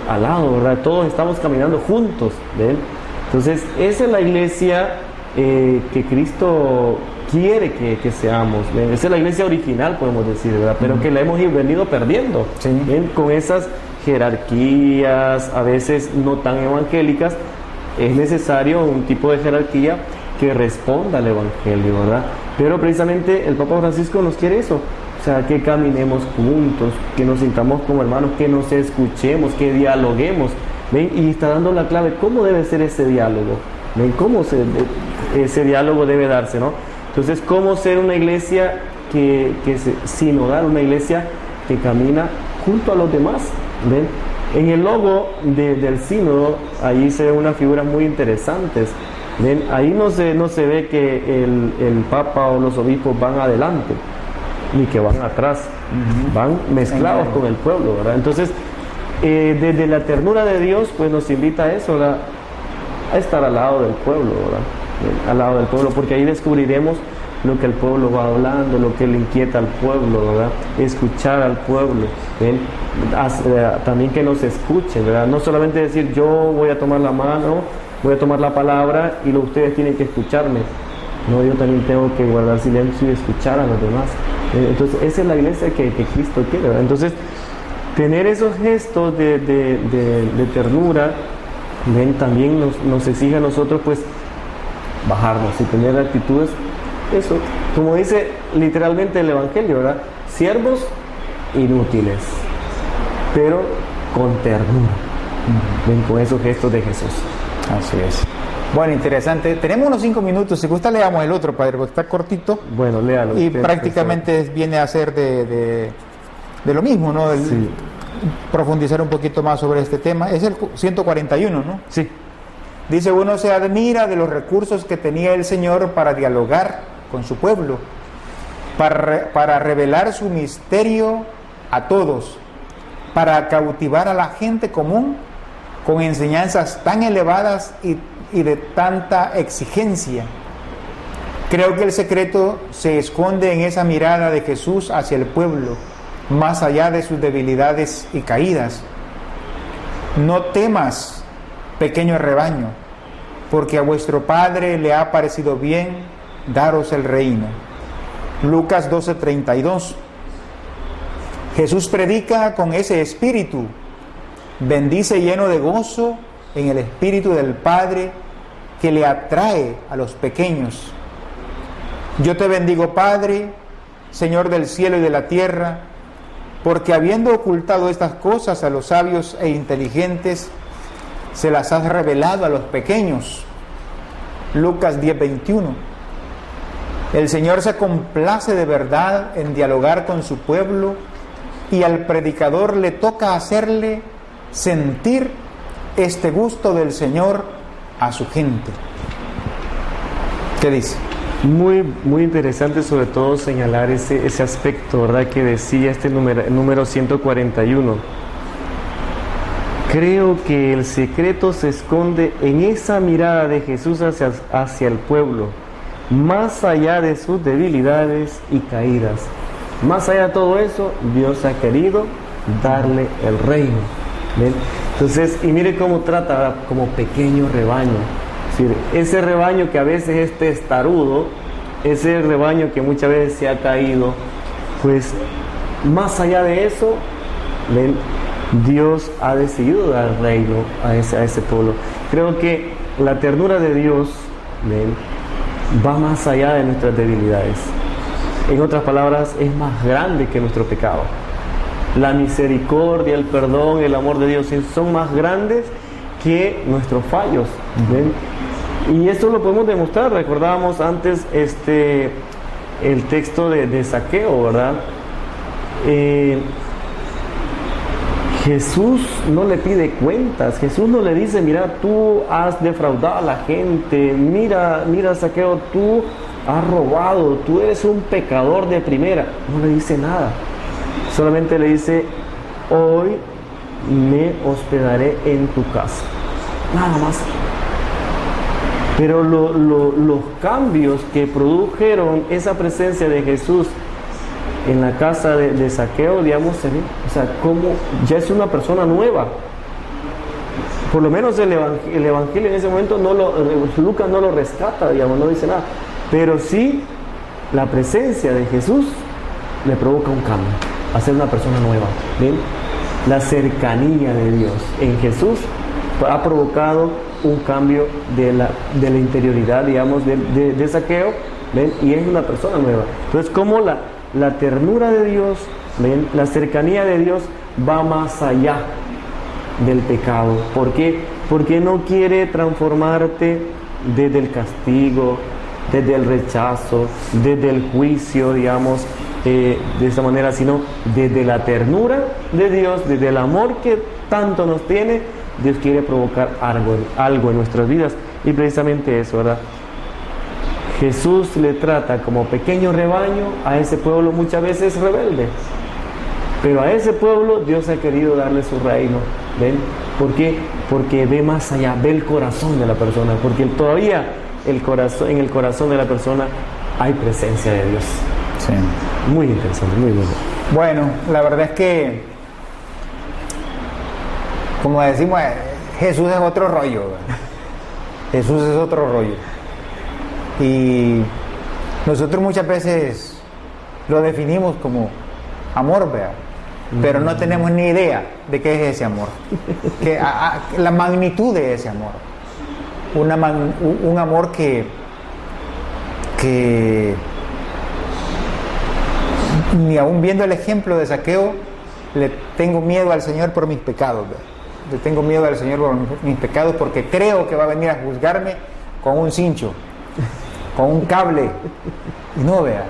Al lado, ¿verdad? Todos estamos caminando juntos, ¿ven? Entonces, esa es la iglesia que Cristo quiere que seamos, ¿ven? Esa es la iglesia original, podemos decir, ¿verdad? Pero que la hemos venido perdiendo, ¿ven? Con esas jerarquías, a veces no tan evangélicas. Es necesario un tipo de jerarquía que responda al evangelio, ¿verdad? Pero precisamente el Papa Francisco nos quiere eso, o sea, que caminemos juntos, que nos sintamos como hermanos, que nos escuchemos, que dialoguemos, ¿ven? Y está dando la clave, ¿cómo debe ser ese diálogo? ¿Ven? ¿Cómo ese diálogo debe darse, no? Entonces, ¿cómo ser una iglesia que sinodal, una iglesia que camina junto a los demás? ¿Ven? En el logo del sínodo, ahí se ven unas figuras muy interesantes. ¿Ven? Ahí no se ve que el Papa o los obispos van adelante, ni que van atrás, van mezclados con el pueblo, ¿verdad? Entonces, desde la ternura de Dios, pues nos invita a eso, ¿verdad? A estar al lado del pueblo, ¿verdad? Al lado del pueblo, porque ahí descubriremos lo que el pueblo va hablando, lo que le inquieta al pueblo, ¿verdad? Escuchar al pueblo, ¿ven? También que nos escuchen, ¿verdad? No solamente decir yo voy a tomar la mano, voy a tomar la palabra y ustedes tienen que escucharme. No, yo también tengo que guardar silencio y escuchar a los demás. Entonces, esa es la iglesia que Cristo quiere, ¿verdad? Entonces, tener esos gestos de ternura, ¿ven? También nos exige a nosotros, pues, bajarnos y tener actitudes, eso, como dice literalmente el Evangelio, ¿verdad? Siervos inútiles, pero con ternura, ¿ven? Con esos gestos de Jesús. Así es. Bueno, interesante. Tenemos unos 5 minutos. Si gusta, leamos el otro, padre, porque está cortito. Bueno, léalo. Y prácticamente viene a ser de lo mismo, ¿no? Sí. Profundizar un poquito más sobre este tema. Es el 141, ¿no? Sí. Dice, uno se admira de los recursos que tenía el Señor para dialogar con su pueblo, para revelar su misterio a todos, para cautivar a la gente común con enseñanzas tan elevadas y de tanta exigencia. Creo que el secreto se esconde en esa mirada de Jesús hacia el pueblo, más allá de sus debilidades y caídas. No temas, pequeño rebaño, porque a vuestro Padre le ha parecido bien daros el reino. Lucas 12:32. Jesús predica con ese espíritu, bendice lleno de gozo en el espíritu del Padre que le atrae a los pequeños. Yo te bendigo, Padre, Señor del cielo y de la tierra, porque habiendo ocultado estas cosas a los sabios e inteligentes, se las has revelado a los pequeños. Lucas 10:21. El Señor se complace de verdad en dialogar con su pueblo y al predicador le toca hacerle sentir este gusto del Señor a su gente. ¿Qué dice? Muy, muy interesante, sobre todo señalar ese aspecto, ¿verdad? Que decía este número 141. Creo que el secreto se esconde en esa mirada de Jesús hacia el pueblo, más allá de sus debilidades y caídas. Más allá de todo eso, Dios ha querido darle el reino. ¿Ven? Entonces, y mire cómo trata como pequeño rebaño. Es decir, ese rebaño que a veces es testarudo, ese rebaño que muchas veces se ha caído, pues más allá de eso, ¿ven? Dios ha decidido dar reino a ese pueblo. Creo que la ternura de Dios, ¿ven?, va más allá de nuestras debilidades. En otras palabras, es más grande que nuestro pecado. La misericordia, el perdón, el amor de Dios son más grandes que nuestros fallos, ¿ven? Y esto lo podemos demostrar. Recordábamos antes el texto de Zaqueo, ¿verdad? Jesús no le pide cuentas. Jesús no le dice, mira, tú has defraudado a la gente, mira Zaqueo, tú has robado, tú eres un pecador de primera. No le dice nada. Solamente le dice, hoy me hospedaré en tu casa. Nada más. Pero los cambios que produjeron esa presencia de Jesús en la casa de Zaqueo, digamos, o sea, como ya es una persona nueva. Por lo menos el evangelio en ese momento Lucas no lo rescata, digamos, no dice nada. Pero sí, la presencia de Jesús le provoca un cambio, a ser una persona nueva. ¿Ven? La cercanía de Dios en Jesús ha provocado un cambio de la interioridad, digamos, de Zaqueo, ¿ven? Y es una persona nueva. Entonces, como la ternura de Dios, ¿ven? La cercanía de Dios va más allá del pecado. ¿Por qué? Porque no quiere transformarte desde el castigo, desde el rechazo, desde el juicio, digamos, de esta manera, sino desde la ternura de Dios, desde el amor que tanto nos tiene. Dios quiere provocar algo en nuestras vidas, y precisamente eso, ¿verdad? Jesús le trata como pequeño rebaño a ese pueblo muchas veces rebelde, pero a ese pueblo Dios ha querido darle su reino. ¿Ven? ¿Por qué? Porque ve más allá, ve el corazón de la persona, porque todavía en el corazón de la persona hay presencia de Dios. Sí. Muy interesante, muy bueno. Bueno, la verdad es que, como decimos, Jesús es otro rollo, ¿verdad? Jesús es otro rollo. Y nosotros muchas veces lo definimos como amor, ¿verdad? Pero no tenemos ni idea de qué es ese amor, la magnitud de ese amor, un amor que ni aún viendo el ejemplo de Zaqueo le tengo miedo al Señor por mis pecados, ¿verdad? Le tengo miedo al Señor por mis pecados, porque creo que va a venir a juzgarme con un cincho, con un cable, y no, vea.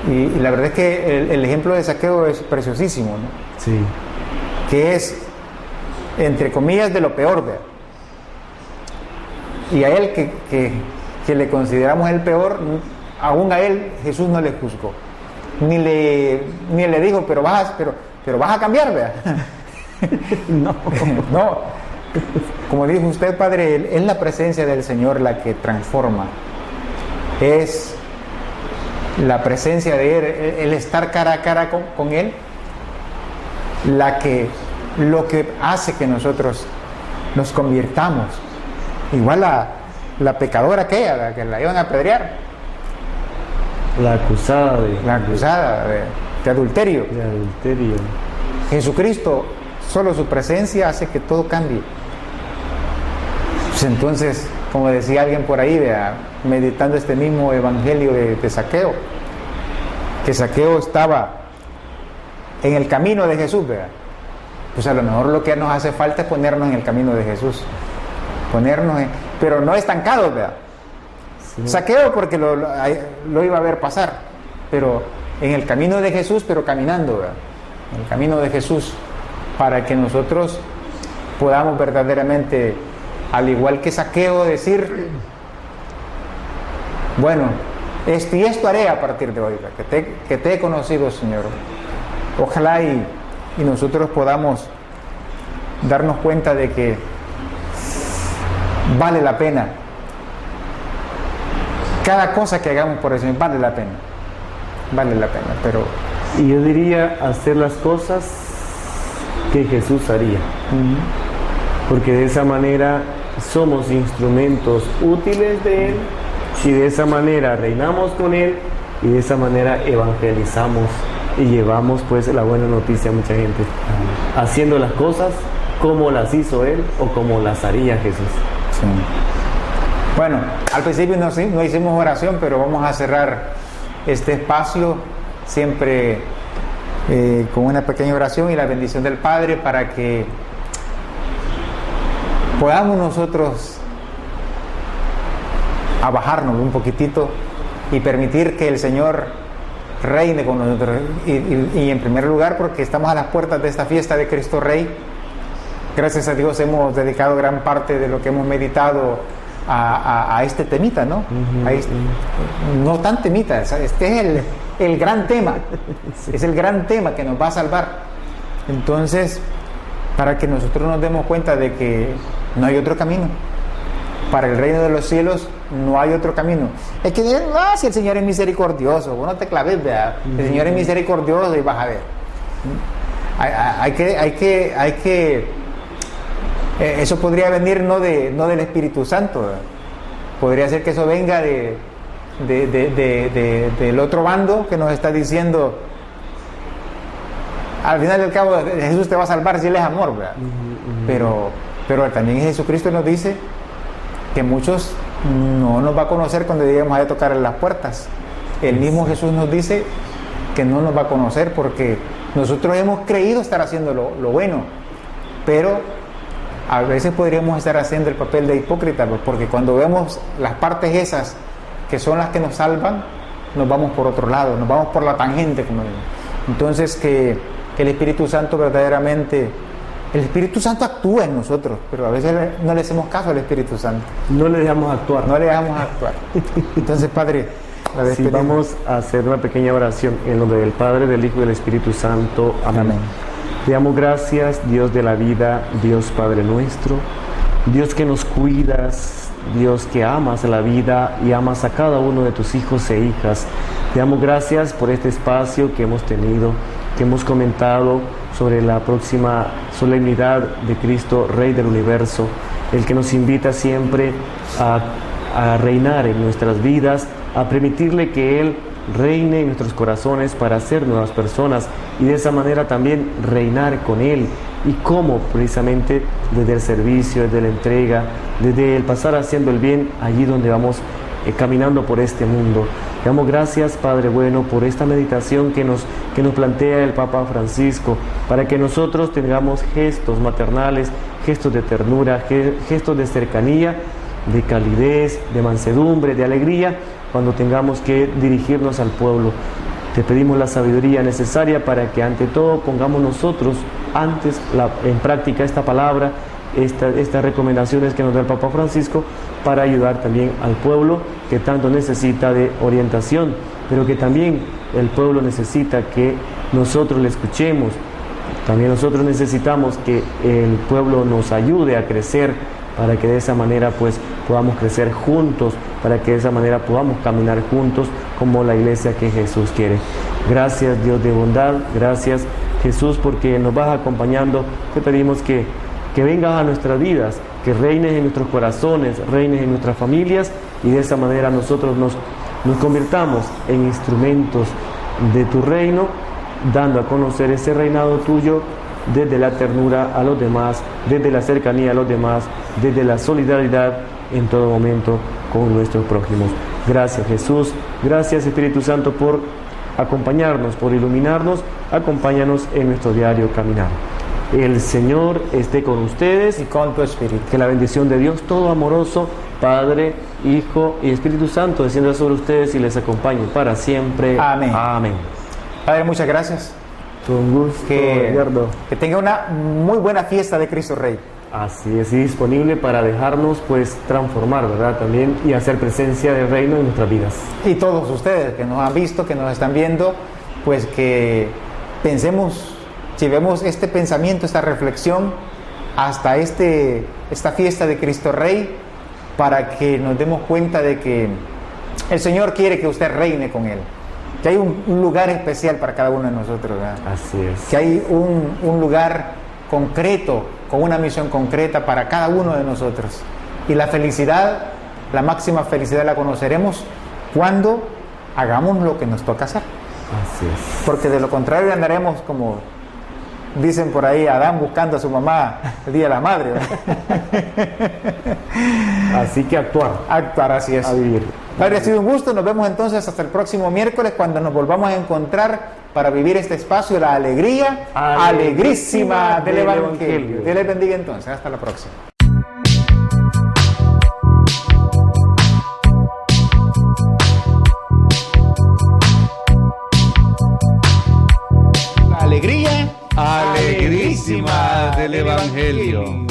Y la verdad es que el ejemplo de Zaqueo es preciosísimo, ¿no? Sí. Que es, entre comillas, de lo peor, ¿verdad? Y a él que le consideramos el peor, aún a él Jesús no le juzgó, ni le dijo, pero vas a cambiar, ¿verdad? No. Como dijo usted, Padre, es la presencia del Señor la que transforma. Es la presencia de Él, el estar cara a cara con Él, lo que hace que nosotros nos convirtamos. Igual la pecadora aquella, que la iban a apedrear, la acusada de adulterio. De adulterio. Jesucristo, solo su presencia hace que todo cambie. Pues entonces, como decía alguien por ahí, meditando este mismo evangelio de Zaqueo, que Zaqueo estaba en el camino de Jesús, ¿verdad? Pues a lo mejor lo que nos hace falta es ponernos en el camino de Jesús, pero no estancados, ¿verdad? Sí. Zaqueo porque lo iba a ver pasar, pero en el camino de Jesús, pero caminando, ¿verdad? En el camino de Jesús, para que nosotros podamos verdaderamente, al igual que Zaqueo, decir: bueno, esto y esto haré a partir de hoy, que te he conocido, Señor. Ojalá y nosotros podamos darnos cuenta de que vale la pena. Cada cosa que hagamos por el Señor vale la pena, pero... Y yo diría hacer las cosas que Jesús haría. Porque de esa manera somos instrumentos útiles de Él, si de esa manera reinamos con Él, y de esa manera evangelizamos y llevamos pues la buena noticia a mucha gente, haciendo las cosas como las hizo Él o como las haría Jesús. Sí. Bueno, al principio no hicimos oración, pero vamos a cerrar este espacio siempre con una pequeña oración y la bendición del Padre, para que podamos nosotros a bajarnos un poquitito y permitir que el Señor reine con nosotros. Y en primer lugar, porque estamos a las puertas de esta fiesta de Cristo Rey. Gracias a Dios hemos dedicado gran parte de lo que hemos meditado a este temita, ¿no? No tan temita, este es el gran tema, es el gran tema que nos va a salvar. Entonces, para que nosotros nos demos cuenta de que no hay otro camino. Para el reino de los cielos no hay otro camino. Es que, si el Señor es misericordioso, vos no te claves, ¿verdad? El Señor es misericordioso y vas a ver. Hay que eso podría venir no del Espíritu Santo, ¿verdad? Podría ser que eso venga del otro bando que nos está diciendo, al final del cabo Jesús te va a salvar si Él es amor, ¿verdad? Pero también Jesucristo nos dice que muchos no nos va a conocer cuando lleguemos a tocar en las puertas. El mismo Jesús nos dice que no nos va a conocer porque nosotros hemos creído estar haciendo lo bueno, pero a veces podríamos estar haciendo el papel de hipócrita, porque cuando vemos las partes esas que son las que nos salvan, nos vamos por otro lado, nos vamos por la tangente, como digo. Entonces que el Espíritu Santo verdaderamente, el Espíritu Santo actúa en nosotros, pero a veces no le hacemos caso al Espíritu Santo. No le dejamos actuar. No le dejamos actuar. Entonces, Padre, sí, vamos a hacer una pequeña oración en nombre del Padre, del Hijo y del Espíritu Santo. Amén. Amén. Te damos gracias, Dios de la vida, Dios Padre nuestro, Dios que nos cuidas, Dios que amas la vida y amas a cada uno de tus hijos e hijas. Te damos gracias por este espacio que hemos tenido, que hemos comentado sobre la próxima solemnidad de Cristo, Rey del Universo, el que nos invita siempre a reinar en nuestras vidas, a permitirle que Él reine en nuestros corazones para ser nuevas personas y de esa manera también reinar con Él. Y cómo, precisamente desde el servicio, desde la entrega, desde el pasar haciendo el bien allí donde vamos caminando por este mundo. Te damos gracias, Padre bueno, por esta meditación que nos plantea el Papa Francisco, para que nosotros tengamos gestos maternales, gestos de ternura, gestos de cercanía, de calidez, de mansedumbre, de alegría, cuando tengamos que dirigirnos al pueblo. Te pedimos la sabiduría necesaria para que ante todo pongamos nosotros antes en práctica esta palabra, estas recomendaciones que nos da el Papa Francisco, para ayudar también al pueblo que tanto necesita de orientación, pero que también el pueblo necesita que nosotros le escuchemos. También nosotros necesitamos que el pueblo nos ayude a crecer, para que de esa manera pues podamos crecer juntos, para que de esa manera podamos caminar juntos como la iglesia que Jesús quiere. Gracias, Dios de bondad, gracias Jesús porque nos vas acompañando. Te pedimos que vengas a nuestras vidas, que reines en nuestros corazones, reines en nuestras familias, y de esa manera nosotros nos convirtamos en instrumentos de tu reino, dando a conocer ese reinado tuyo desde la ternura a los demás, desde la cercanía a los demás, desde la solidaridad en todo momento con nuestros prójimos. Gracias Jesús, gracias Espíritu Santo por acompañarnos, por iluminarnos. Acompáñanos en nuestro diario caminar. El Señor esté con ustedes y con tu espíritu. Que la bendición de Dios todo amoroso, Padre, Hijo y Espíritu Santo descienda sobre ustedes y les acompañe para siempre. Amén. Amén. Padre, muchas gracias. Con gusto, Edgardo. Que tenga una muy buena fiesta de Cristo Rey. Así es, y disponible para dejarnos pues transformar, ¿verdad? También, y hacer presencia del reino en nuestras vidas. Y todos ustedes que nos han visto, que nos están viendo, pues que pensemos, si vemos este pensamiento, esta reflexión, hasta esta fiesta de Cristo Rey, para que nos demos cuenta de que el Señor quiere que usted reine con Él. Que hay un lugar especial para cada uno de nosotros, ¿verdad? Así es. Que hay un lugar concreto, con una misión concreta para cada uno de nosotros. Y la felicidad, la máxima felicidad la conoceremos cuando hagamos lo que nos toca hacer. Así es. Porque de lo contrario andaremos como dicen por ahí, Adán buscando a su mamá el día de la madre, ¿verdad? Así que actuar. Actuar, así es. A vivir. Padre, ha sido un gusto. Nos vemos entonces hasta el próximo miércoles, cuando nos volvamos a encontrar para vivir este espacio, la alegría alegrísima del Evangelio. Dios les bendiga entonces. Hasta la próxima. La alegría alegrísima del Evangelio.